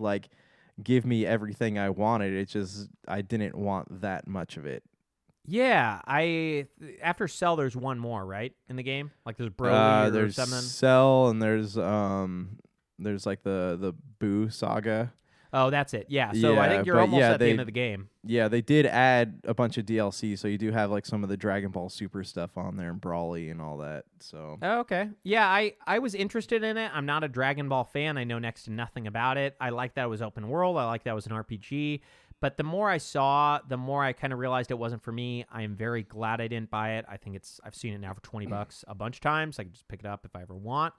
give me everything I wanted. It's just I didn't want that much of it. Yeah, after Cell, there's one more, right, in the game? There's Broly or something. There's Cell, and there's the Boo saga. Oh, that's it. Yeah. So I think you're almost at the end of the game. Yeah, they did add a bunch of DLC, so you do have some of the Dragon Ball Super stuff on there, and Brawly and all that. So. Oh, okay. Yeah, I was interested in it. I'm not a Dragon Ball fan. I know next to nothing about it. I like that it was open world. I like that it was an RPG. But the more I saw, the more I kind of realized it wasn't for me. I am very glad I didn't buy it. I think I've seen it now for $20 a bunch of times. I can just pick it up if I ever want.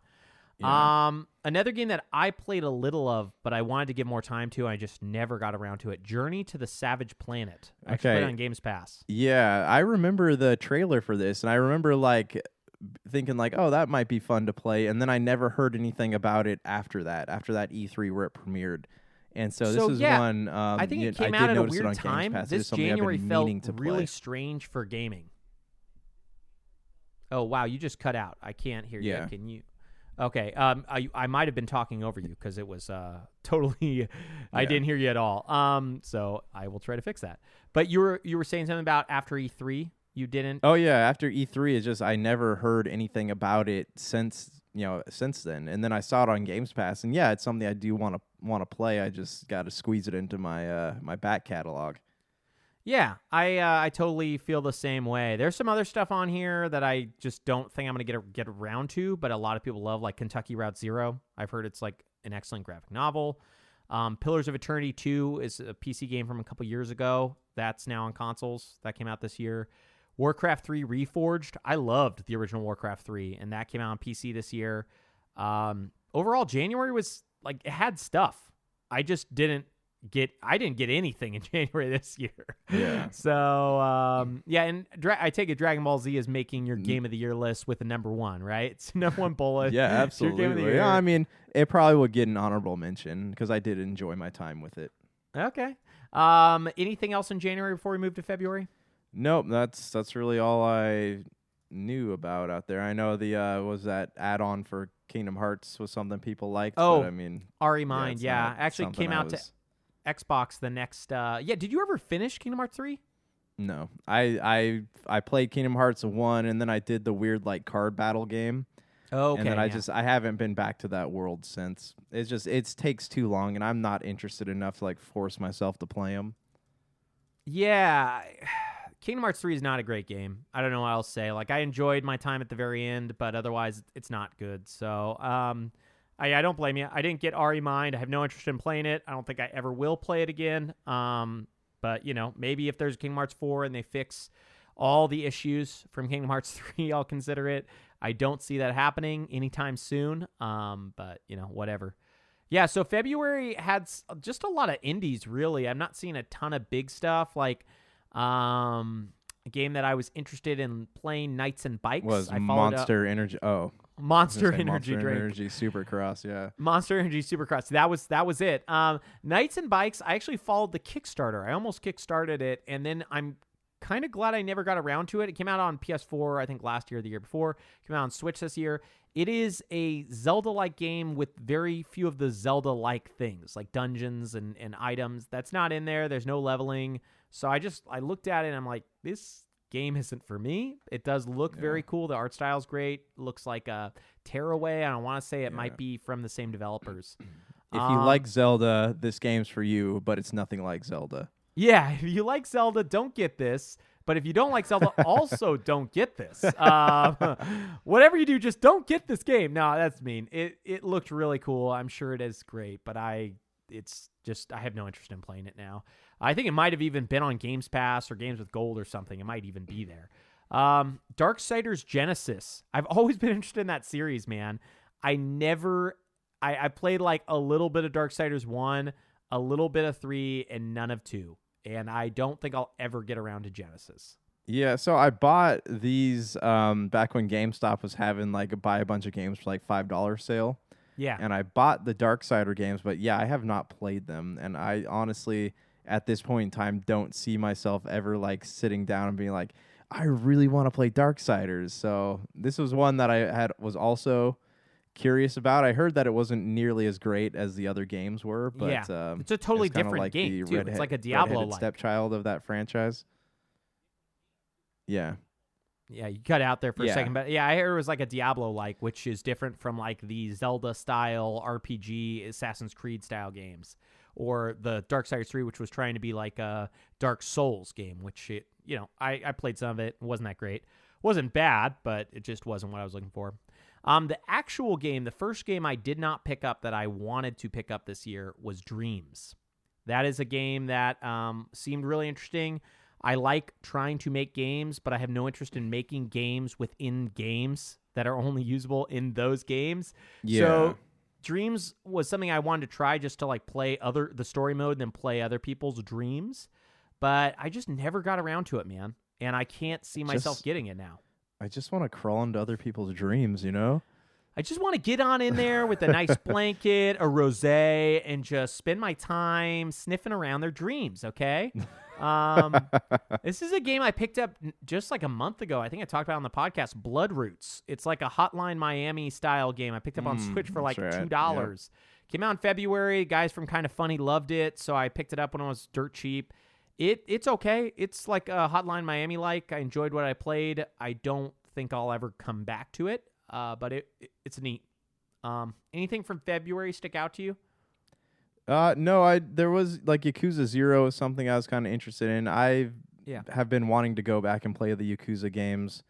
Yeah. Another game that I played a little of, but I wanted to give more time to, I just never got around to it. Journey to the Savage Planet. I actually played it on Games Pass. Yeah, I remember the trailer for this, and I remember thinking oh, that might be fun to play, and then I never heard anything about it after that E3 where it premiered. And so this is one. I think it came out at a weird time. This January felt really strange for gaming. Oh wow, you just cut out. I can't hear you. Can you? Okay. I might have been talking over you because it was totally. I didn't hear you at all. So I will try to fix that. But you were saying something about after E3. You didn't. Oh yeah, after E3, it's just I never heard anything about it since since then. And then I saw it on Games Pass, and yeah, it's something I do want to play. I just got to squeeze it into my my back catalog. Yeah, I totally feel the same way. There's some other stuff on here that I just don't think I'm going to get around to, but a lot of people love, like Kentucky Route Zero. I've heard it's like an excellent graphic novel. Pillars of Eternity 2 is a PC game from a couple years ago. That's now on consoles. That came out this year. Warcraft 3 Reforged. I loved the original Warcraft 3, and that came out on PC this year. Overall, January was like, it had stuff. I just didn't get anything in January this year. Yeah. So, and I take it Dragon Ball Z is making your Game of the Year list with the number one, right? It's number one bullet. Yeah, absolutely. Game of the year. Yeah, I mean, it probably would get an honorable mention because I did enjoy my time with it. Okay. Anything else in January before we move to February? Nope, that's really all I knew about out there. I know the was that add-on for Kingdom Hearts was something people liked. Oh, but I mean, Ari Mind, yeah. Actually came out to Xbox the next. Did you ever finish Kingdom Hearts 3? No, I played Kingdom Hearts 1, and then I did the weird like card battle game. Oh, okay. And then I haven't been back to that world since. It takes too long, and I'm not interested enough to like force myself to play them. Yeah. Kingdom Hearts 3 is not a great game. I don't know what else to say. Like, I enjoyed my time at the very end, but otherwise it's not good. So, I don't blame you. I didn't get Ari Mind. I have no interest in playing it. I don't think I ever will play it again. But, maybe if there's Kingdom Hearts 4 and they fix all the issues from Kingdom Hearts 3, I'll consider it. I don't see that happening anytime soon. But, whatever. Yeah, so February had just a lot of indies, really. I'm not seeing a ton of big stuff. Like, a game that I was interested in playing, Knights and Bikes. Was Monster Energy. Oh. Monster Energy Monster drink. Energy Supercross, yeah. Monster Energy Supercross. That was it. Knights and Bikes, I actually followed the Kickstarter. I almost kickstarted it, and then I'm kind of glad I never got around to it. It came out on PS4, I think last year or the year before. It came out on Switch this year. It is a Zelda-like game with very few of the Zelda-like things, like dungeons and items. That's not in there. There's no leveling. So I looked at it and I'm like, this game isn't for me. It does look very cool. The art style's great. Looks like a Tearaway. I don't want to say it might be from the same developers. If you like Zelda, this game's for you, but it's nothing like Zelda. Yeah, if you like Zelda, don't get this. But if you don't like Zelda, also don't get this. Whatever you do, just don't get this game. No, that's mean. It looked really cool. I'm sure it is great, but I have no interest in playing it now. I think it might have even been on Games Pass or Games with Gold or something. It might even be there. Darksiders Genesis. I've always been interested in that series, man. I played like a little bit of Darksiders 1, a little bit of 3, and none of 2. And I don't think I'll ever get around to Genesis. Yeah, so I bought these back when GameStop was having like a buy a bunch of games for like $5 sale. Yeah. And I bought the Darksider games, but yeah, I have not played them. And I honestly, at this point in time, don't see myself ever like sitting down and being like, I really want to play Darksiders. So this was one that I was also curious about. I heard that it wasn't nearly as great as the other games were, but it's a totally different like game too. It's like a Diablo-like stepchild of that franchise. Yeah. Yeah, you cut out there for a second, but yeah, I heard it was like a Diablo-like, which is different from like the Zelda-style RPG, Assassin's Creed-style games, or the Darksiders 3, which was trying to be like a Dark Souls game, which I played some of it. It wasn't that great. It wasn't bad, but it just wasn't what I was looking for. The actual game, the first game I did not pick up that I wanted to pick up this year was Dreams. That is a game that seemed really interesting. I like trying to make games, but I have no interest in making games within games that are only usable in those games. Yeah. So Dreams was something I wanted to try just to like play the story mode and then play other people's dreams. But I just never got around to it, man. And I can't see myself getting it now. I just want to crawl into other people's dreams, you know? I just want to get on in there with a nice blanket, a rosé, and just spend my time sniffing around their dreams, okay? This is a game I picked up just like a month ago. I think I talked about it on the podcast, Blood Roots. It's like a Hotline Miami style game. I picked up on Switch for like $2. Yep. Came out in February. Guys from Kind of Funny loved it, so I picked it up when it was dirt cheap. It's okay. It's like a Hotline Miami-like. I enjoyed what I played. I don't think I'll ever come back to it, but it's neat. Anything from February stick out to you? No, there was like Yakuza 0 is something I was kind of interested in. Have been wanting to go back and play the Yakuza games.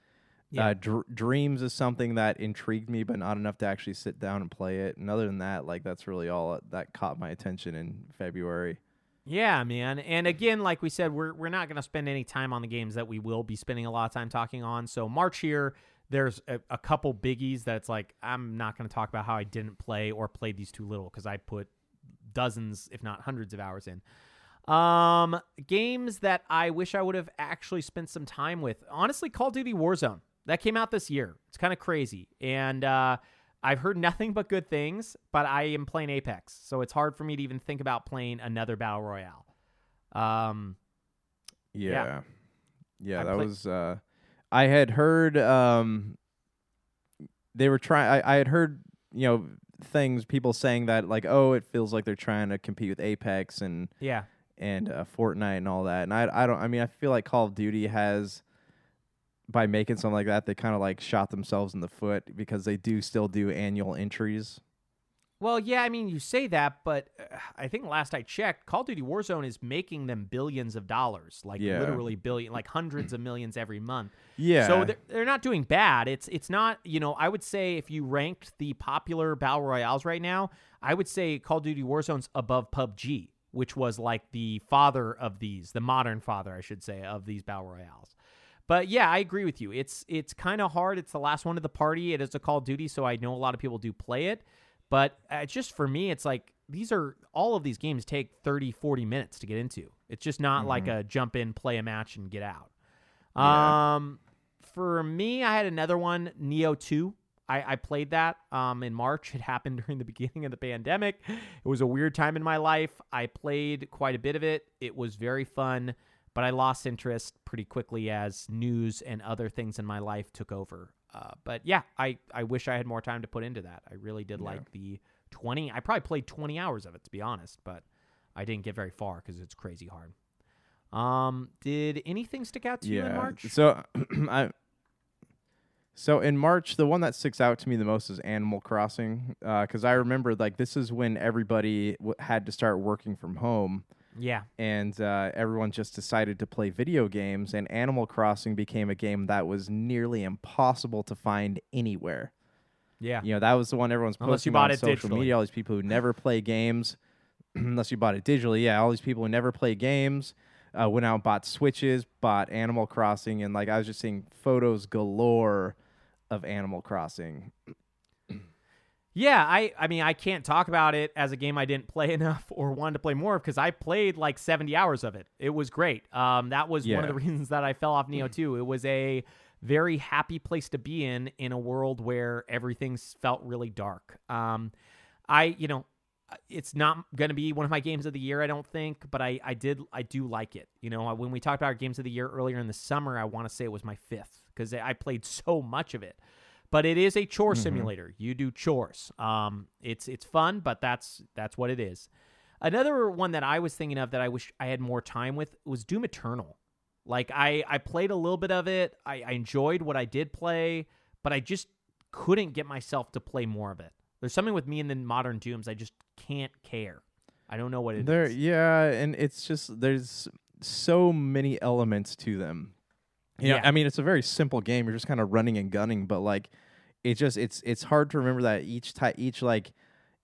Yeah. Dreams is something that intrigued me, but not enough to actually sit down and play it. And other than that, like that's really all that caught my attention in February. Yeah, man. And again, like we said, we're not going to spend any time on the games that we will be spending a lot of time talking on. So March here, there's a couple biggies that's like I'm not going to talk about how I didn't play or played these too little because I put dozens, if not hundreds of hours in. Games that I wish I would have actually spent some time with. Honestly, Call of Duty Warzone. That came out this year. It's kind of crazy. And I've heard nothing but good things, but I am playing Apex. So it's hard for me to even think about playing another Battle Royale. Yeah, that was... I had heard they were trying... I had heard, people saying that, like, oh, it feels like they're trying to compete with Apex and Fortnite and all that. And I feel like Call of Duty has... by making something like that, they kind of like shot themselves in the foot because they do still do annual entries. Well, yeah, I mean, you say that, but I think last I checked, Call of Duty Warzone is making them billions of dollars, like literally like hundreds of millions every month. Yeah. So they're not doing bad. It's not, I would say if you ranked the popular Battle Royales right now, I would say Call of Duty Warzone's above PUBG, which was like the father of these, the modern father, I should say, of these Battle Royales. But yeah, I agree with you. It's kind of hard. It's the last one of the party. It is a Call of Duty, so I know a lot of people do play it. But just for me, it's like all of these games take 30, 40 minutes to get into. It's just not like a jump in, play a match, and get out. Yeah. For me, I had another one, Neo 2. I played that in March. It happened during the beginning of the pandemic. It was a weird time in my life. I played quite a bit of it. It was very fun. But I lost interest pretty quickly as news and other things in my life took over. But yeah, I wish I had more time to put into that. I really did like the 20. I probably played 20 hours of it, to be honest, but I didn't get very far because it's crazy hard. Did anything stick out to you in March? So in March, the one that sticks out to me the most is Animal Crossing because I remember like this is when everybody had to start working from home. Yeah. And everyone just decided to play video games, and Animal Crossing became a game that was nearly impossible to find anywhere. Yeah. That was the one everyone's posting on social media, all these people who never play games, unless you bought it digitally. Yeah, all these people who never play games went out and bought Switches, bought Animal Crossing, and like I was just seeing photos galore of Animal Crossing. Yeah, I mean, I can't talk about it as a game I didn't play enough or wanted to play more of because I played like 70 hours of it. It was great. That was one of the reasons that I fell off Neo 2. It was a very happy place to be in a world where everything felt really dark. It's not going to be one of my games of the year, I don't think, but I do like it. When we talked about our games of the year earlier in the summer, I want to say it was my 5th because I played so much of it. But it is a chore simulator. You do chores. It's fun, but that's what it is. Another one that I was thinking of that I wish I had more time with was Doom Eternal. Like I played a little bit of it. I enjoyed what I did play, but I just couldn't get myself to play more of it. There's something with me in the modern Dooms I just can't care. I don't know what it is. Yeah, and it's just there's so many elements to them. I mean, it's a very simple game. You're just kind of running and gunning, but like, it's hard to remember that each like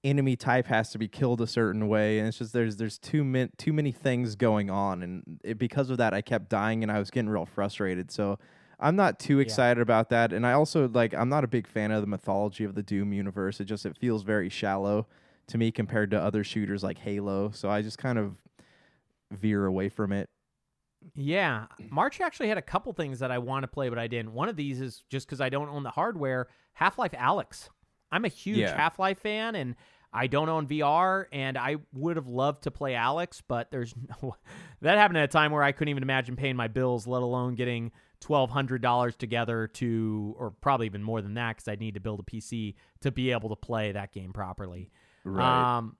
enemy type has to be killed a certain way, and it's just there's too many things going on, and because of that, I kept dying, and I was getting real frustrated. So I'm not too excited about that, and I also I'm not a big fan of the mythology of the Doom universe. It feels very shallow to me compared to other shooters like Halo. So I just kind of veer away from it. Yeah, March actually had a couple things that I want to play, but I didn't. One of these is just because I don't own the hardware, Half-Life Alyx. I'm a huge Half-Life fan, and I don't own VR, and I would have loved to play Alyx, but there's no... That happened at a time where I couldn't even imagine paying my bills, let alone getting $1,200 together or probably even more than that, because I'd need to build a PC to be able to play that game properly. Right.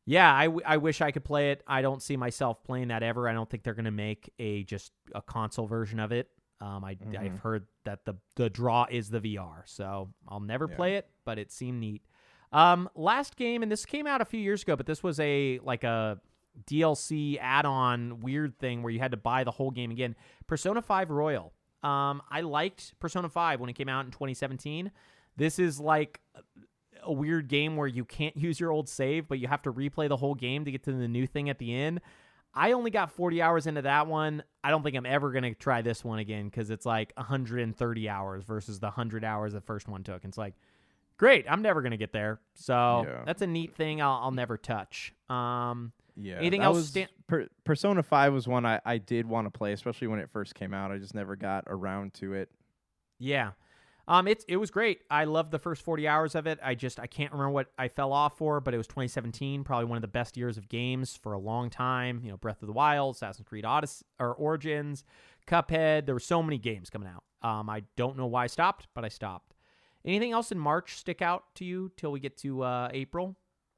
Yeah, I wish I could play it. I don't see myself playing that ever. I don't think they're going to make just a console version of it. I've heard that the draw is the VR, so I'll never play it, but it seemed neat. Last game, and this came out a few years ago, but this was a DLC add-on weird thing where you had to buy the whole game again. Persona 5 Royal. I liked Persona 5 when it came out in 2017. This is like a weird game where you can't use your old save, but you have to replay the whole game to get to the new thing at the end. I only got 40 hours into that one. I don't think I'm ever going to try this one again because it's like 130 hours versus the 100 hours the first one took. It's like, great, I'm never going to get there. So that's a neat thing I'll never touch. Anything else? Persona 5 was one I did want to play, especially when it first came out. I just never got around to it. Yeah. It was great. I loved the first 40 hours of it. I can't remember what I fell off for, but it was 2017, probably one of the best years of games for a long time. Breath of the Wild, Assassin's Creed Odyssey or Origins, Cuphead. There were so many games coming out. I don't know why I stopped, but I stopped. Anything else in March stick out to you till we get to April?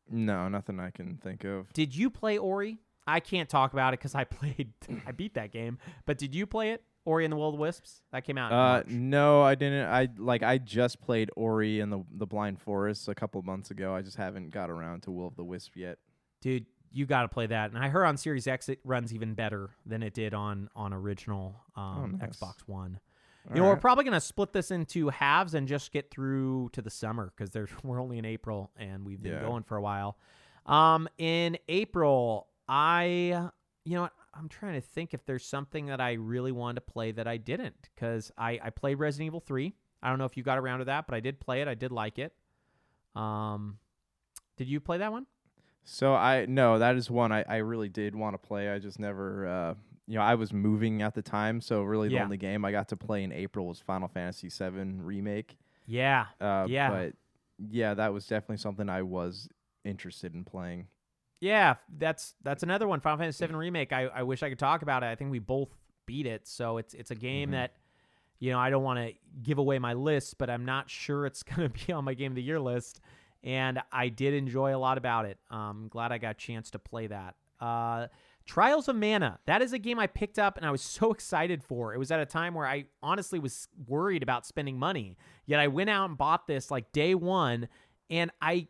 No, nothing I can think of. Did you play Ori? I can't talk about it because I beat that game. But did you play it? Ori and the Will of the Wisps? That came out in March. No, I didn't. I just played Ori and the Blind Forest a couple months ago. I just haven't got around to Will of the Wisp yet. Dude, you got to play that. And I heard on Series X it runs even better than it did on original nice. Xbox One. All We're right. probably going to split this into halves and just get through to the summer because we're only in April and we've been going for a while. In April, you know what? I'm trying to think if there's something that I really wanted to play that I didn't, because I played Resident Evil 3. I don't know if you got around to that, but I did play it. I did like it. Did you play that one? So that is one I really did want to play. I just never, I was moving at the time, so really the only game I got to play in April was Final Fantasy VII Remake. Yeah. But that was definitely something I was interested in playing. Yeah, that's another one. Final Fantasy VII Remake. I wish I could talk about it. I think we both beat it, so it's a game that, I don't want to give away my list, but I'm not sure it's going to be on my Game of the Year list, and I did enjoy a lot about it. I'm glad I got a chance to play that. Trials of Mana. That is a game I picked up, and I was so excited for. It was at a time where I honestly was worried about spending money, yet I went out and bought this like day one, and I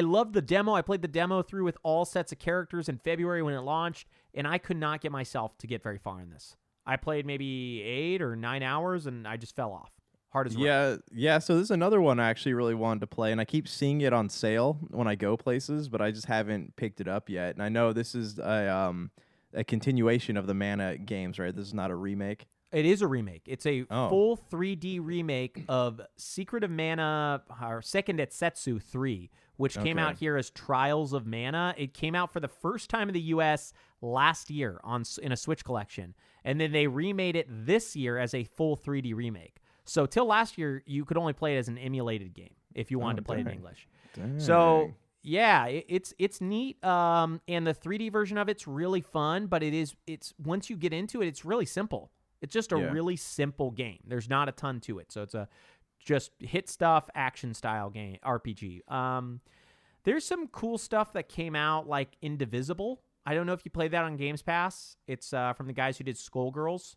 loved the demo. I played the demo through with all sets of characters in February when it launched, and I could not get myself to get very far in this. I played maybe 8 or 9 hours, and I just fell off. Hard as rock. Yeah. So this is another one I actually really wanted to play, and I keep seeing it on sale when I go places, but I just haven't picked it up yet. And I know this is a continuation of the Mana games, right? This is not a remake. It is a remake. It's a full 3D remake of Secret of Mana, or Second Etsetsu 3, which came out here as Trials of Mana. It came out for the first time in the U.S. last year in a Switch collection, and then they remade it this year as a full 3D remake. So till last year, you could only play it as an emulated game if you wanted to play it in English. Dang. So yeah, it's neat, and the 3D version of it's really fun. But it's once you get into it, it's really simple. It's just a really simple game. There's not a ton to it. So it's a just hit stuff, action style game, RPG. There's some cool stuff that came out, like Indivisible. I don't know if you played that on Games Pass. It's from the guys who did Skullgirls.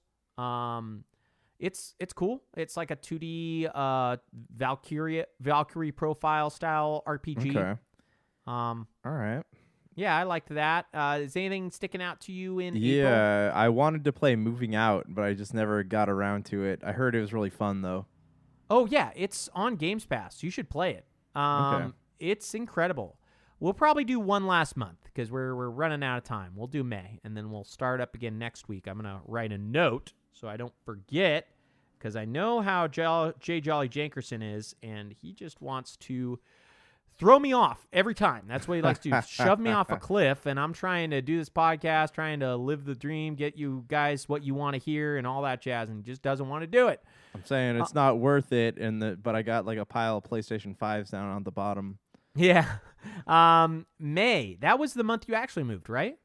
It's cool. It's like a 2D Valkyrie profile style RPG. Okay. All right. Yeah, I liked that. Is anything sticking out to you in April? Yeah, I wanted to play Moving Out, but I just never got around to it. I heard it was really fun, though. Oh, yeah, it's on Games Pass. You should play it. It's incredible. We'll probably do one last month because we're running out of time. We'll do May, and then we'll start up again next week. I'm going to write a note so I don't forget, because I know how J. Jolly Jankerson is, and he just wants to throw me off every time. That's what he likes to do. Shove me off a cliff, and I'm trying to do this podcast, trying to live the dream, get you guys what you want to hear and all that jazz, and he just doesn't want to do it. I'm saying it's not worth it, but I got like a pile of PlayStation 5s down on the bottom. Yeah. May. That was the month you actually moved, right?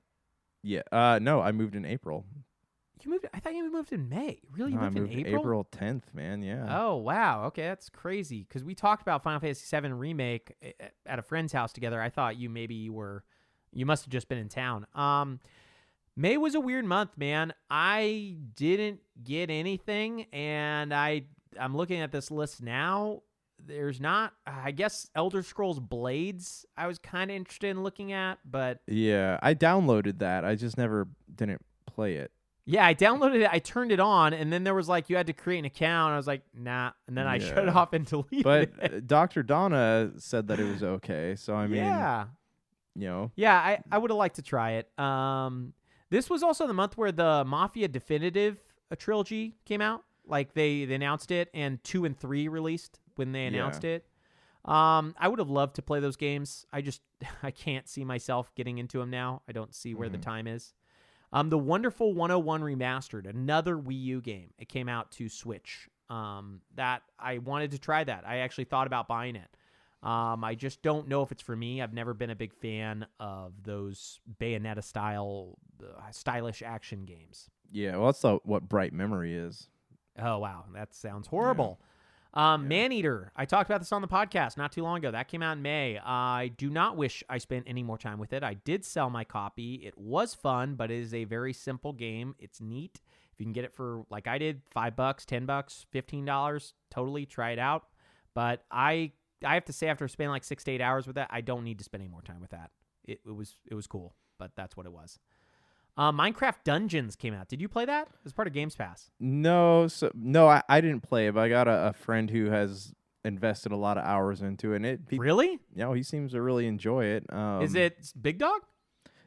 Yeah. No, I moved in April. You moved? I thought you moved in May. Really? You No, moved I moved in April? April 10th, man. Yeah. Oh, wow. Okay, that's crazy. Because we talked about Final Fantasy VII Remake at a friend's house together. I thought you must have just been in town. May was a weird month, man. I didn't get anything, and I'm looking at this list now. there's not. I guess Elder Scrolls Blades I was kind of interested in looking at, but Yeah, I downloaded that. I just never didn't play it. yeah, I downloaded it. I turned it on, and then there was like you had to create an account. I was like, nah, and then I shut it off and deleted But it. Dr. Donna said that it was okay. So I mean, yeah, I would have liked to try it. This was also the month where the Mafia Definitive trilogy came out. Like they announced it, and 2 and 3 released when they announced it. I would have loved to play those games. I can't see myself getting into them now. I don't see where the time is. The Wonderful 101 Remastered, another Wii U game. It came out to Switch. That I wanted to try that. I actually thought about buying it. I just don't know if it's for me. I've never been a big fan of those Bayonetta style, stylish action games. Yeah, well, that's what Bright Memory is. Oh, wow. That sounds horrible. Maneater. I talked about this on the podcast not too long ago. That came out in May. I do not wish I spent any more time with it. I did sell my copy. It was fun, but it is a very simple game. It's neat. If you can get it for, like I did, $5, $10, $15, totally try it out. But I have to say, after spending like 6 to 8 hours with that, I don't need to spend any more time with that. It was cool, but that's what it was. Minecraft Dungeons came out. Did you play that? It was part of Games Pass. No, I didn't play it, but I got a friend who has invested a lot of hours into it. And Really? Yeah, he seems to really enjoy it. Is it Big Dog?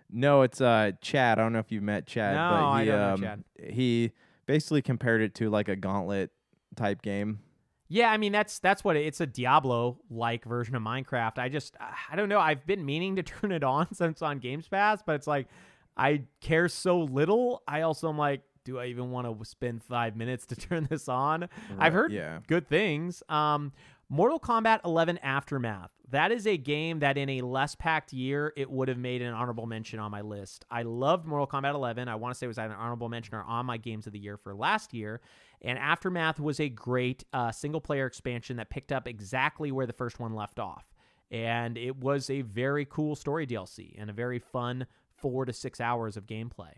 No, it's Chad. I don't know if you've met Chad. No, but I don't know Chad. He basically compared it to like a gauntlet type game. Yeah, I mean that's what it's a Diablo-like version of Minecraft. I don't know. I've been meaning to turn it on since on Games Pass, but it's like I care so little. I also am like, do I even want to spend 5 minutes to turn this on? Right, I've heard good things. Mortal Kombat 11 Aftermath. That is a game that in a less packed year, it would have made an honorable mention on my list. I loved Mortal Kombat 11. I want to say it was an honorable mention or on my games of the year for last year. And Aftermath was a great single-player expansion that picked up exactly where the first one left off. And it was a very cool story DLC and a very fun 4 to 6 hours of gameplay.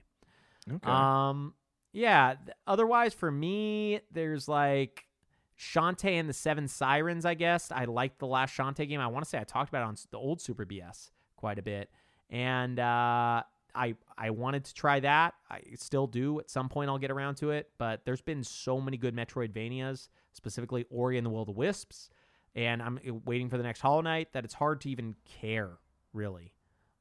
Okay. Yeah. Otherwise, for me, there's like Shantae and the Seven Sirens, I guess. I liked the last Shantae game. I want to say I talked about it on the old Super BS quite a bit. And I wanted to try that. I still do. At some point, I'll get around to it. But there's been so many good Metroidvanias, specifically Ori and the Will of the Wisps. And I'm waiting for the next Hollow Knight that it's hard to even care, really.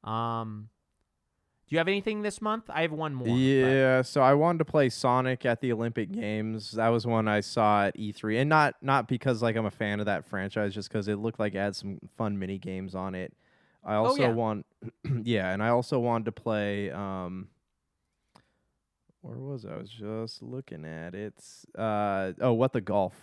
Do you have anything this month? I have one more. Yeah, so I wanted to play Sonic at the Olympic Games. That was one I saw at E3, and not because like I'm a fan of that franchise, just because it looked like it had some fun mini games on it. I also and I also wanted to play. Where was I? I was just looking at it. What the Golf.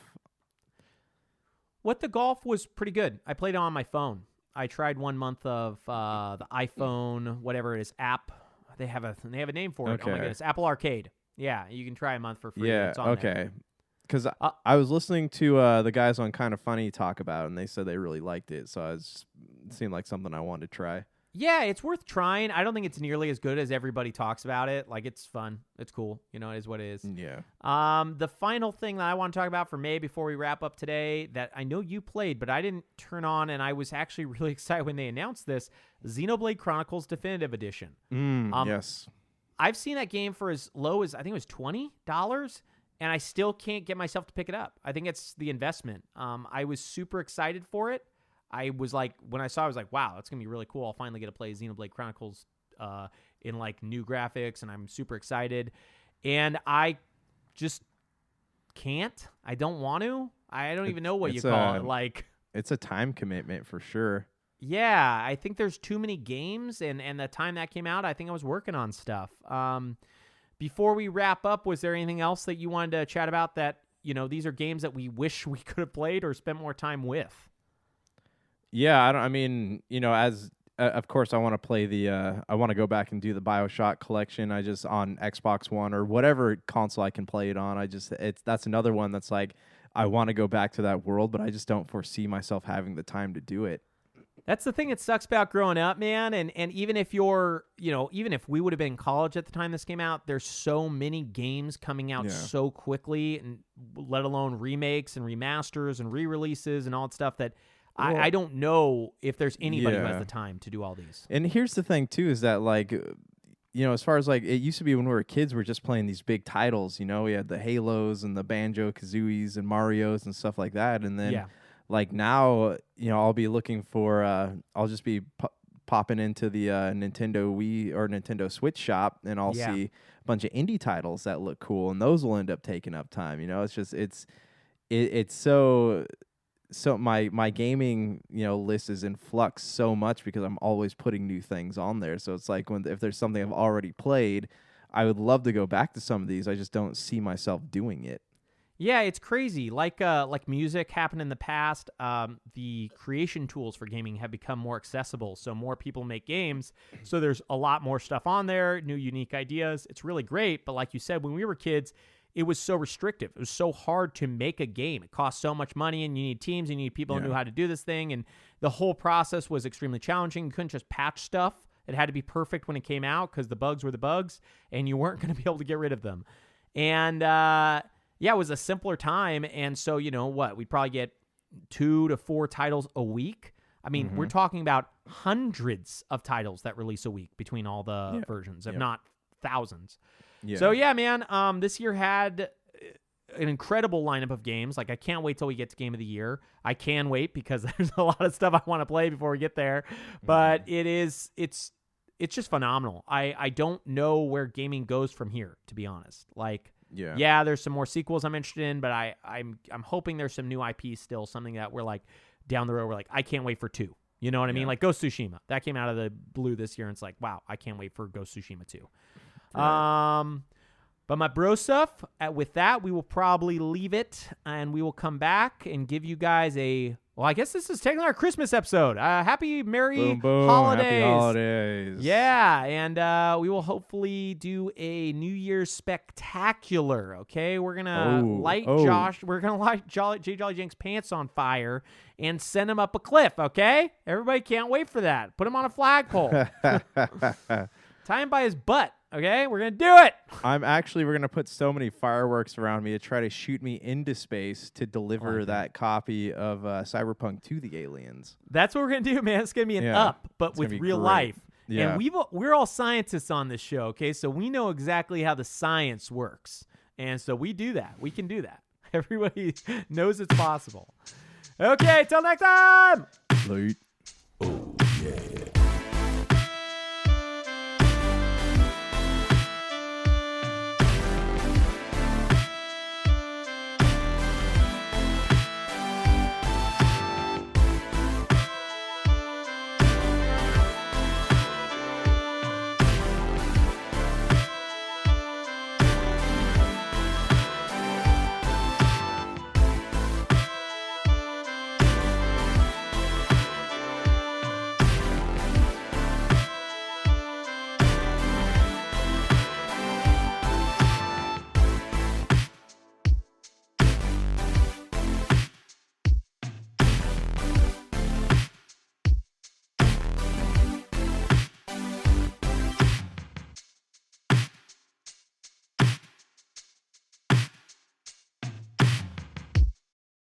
What the Golf was pretty good. I played it on my phone. I tried 1 month of the iPhone, whatever it is, app. They have a name for it. Okay. Oh my goodness, Apple Arcade. Yeah, you can try a month for free. Yeah, it's on okay. there. Because I was listening to the guys on Kind of Funny talk about it, and they said they really liked it. So it seemed like something I wanted to try. Yeah, it's worth trying. I don't think it's nearly as good as everybody talks about it. Like, it's fun. It's cool. You know, it is what it is. Yeah. The final thing that I want to talk about for May before we wrap up today that I know you played, but I didn't turn on, and I was actually really excited when they announced this, Xenoblade Chronicles Definitive Edition. Yes. I've seen that game for as low as, I think it was $20, and I still can't get myself to pick it up. I think it's the investment. I was super excited for it. I was like, when I saw it, I was like, wow, that's going to be really cool. I'll finally get to play Xenoblade Chronicles in like new graphics, and I'm super excited. And I just can't. I don't want to. I don't even know what you call it. Like, it's a time commitment for sure. Yeah, I think there's too many games, and the time that came out, I think I was working on stuff. Before we wrap up, was there anything else that you wanted to chat about that, you know, these are games that we wish we could have played or spent more time with? Yeah, of course I want to play I want to go back and do the BioShock collection. I just on Xbox One or whatever console I can play it on. That's another one that's like, I want to go back to that world, but I just don't foresee myself having the time to do it. That's the thing that sucks about growing up, man. And even if you're, even if we would have been in college at the time this came out, there's so many games coming out so quickly, and let alone remakes and remasters and re-releases and all that stuff that I don't know if there's anybody who has the time to do all these. And here's the thing, too, is that, like, as far as, like, it used to be when we were kids, we're just playing these big titles, we had the Halos and the Banjo-Kazooies and Marios and stuff like that. And then, like, now, I'll be looking for, I'll just be popping into the Nintendo Wii or Nintendo Switch shop, and I'll see a bunch of indie titles that look cool, and those will end up taking up time. It's just, it's so my gaming list is in flux so much because I'm always putting new things on there. So it's like if there's something I've already played, I would love to go back to some of these. I just don't see myself doing it. Yeah, it's crazy. Like music happened in the past, the creation tools for gaming have become more accessible. So more people make games. So there's a lot more stuff on there, new unique ideas. It's really great. But like you said, when we were kids, it was so restrictive. It was so hard to make a game. It cost so much money, and you need teams, and you need people who knew how to do this thing. And the whole process was extremely challenging. You couldn't just patch stuff. It had to be perfect when it came out because the bugs were the bugs, and you weren't going to be able to get rid of them. And it was a simpler time. And so, we'd probably get 2 to 4 titles a week. I mean, we're talking about hundreds of titles that release a week between all the versions, if not thousands. Yeah. So, man, this year had an incredible lineup of games. Like, I can't wait till we get to Game of the Year. I can wait because there's a lot of stuff I want to play before we get there. But it's just phenomenal. I don't know where gaming goes from here, to be honest. Like, there's some more sequels I'm interested in, but I'm hoping there's some new IP still, something that we're like down the road. We're like, I can't wait for 2. You know what I mean? Like Ghost of Tsushima. That came out of the blue this year, and it's like, wow, I can't wait for Ghost of Tsushima 2. Right. But my bro stuff, with that, we will probably leave it, and we will come back and give you guys I guess this is technically our Christmas episode. Happy Merry Holidays. Happy holidays. Yeah, and we will hopefully do a New Year's spectacular, okay? We're going to light J. Jolly Jank's pants on fire and send him up a cliff, okay? Everybody can't wait for that. Put him on a flagpole. Tie him by his butt. Okay, we're going to do it. We're going to put so many fireworks around me to try to shoot me into space to deliver that copy of Cyberpunk to the aliens. That's what we're going to do, man. It's going to be an up, but with real life. Yeah. And we're all scientists on this show, okay? So we know exactly how the science works. And so we do that. We can do that. Everybody knows it's possible. Okay, till next time. Late.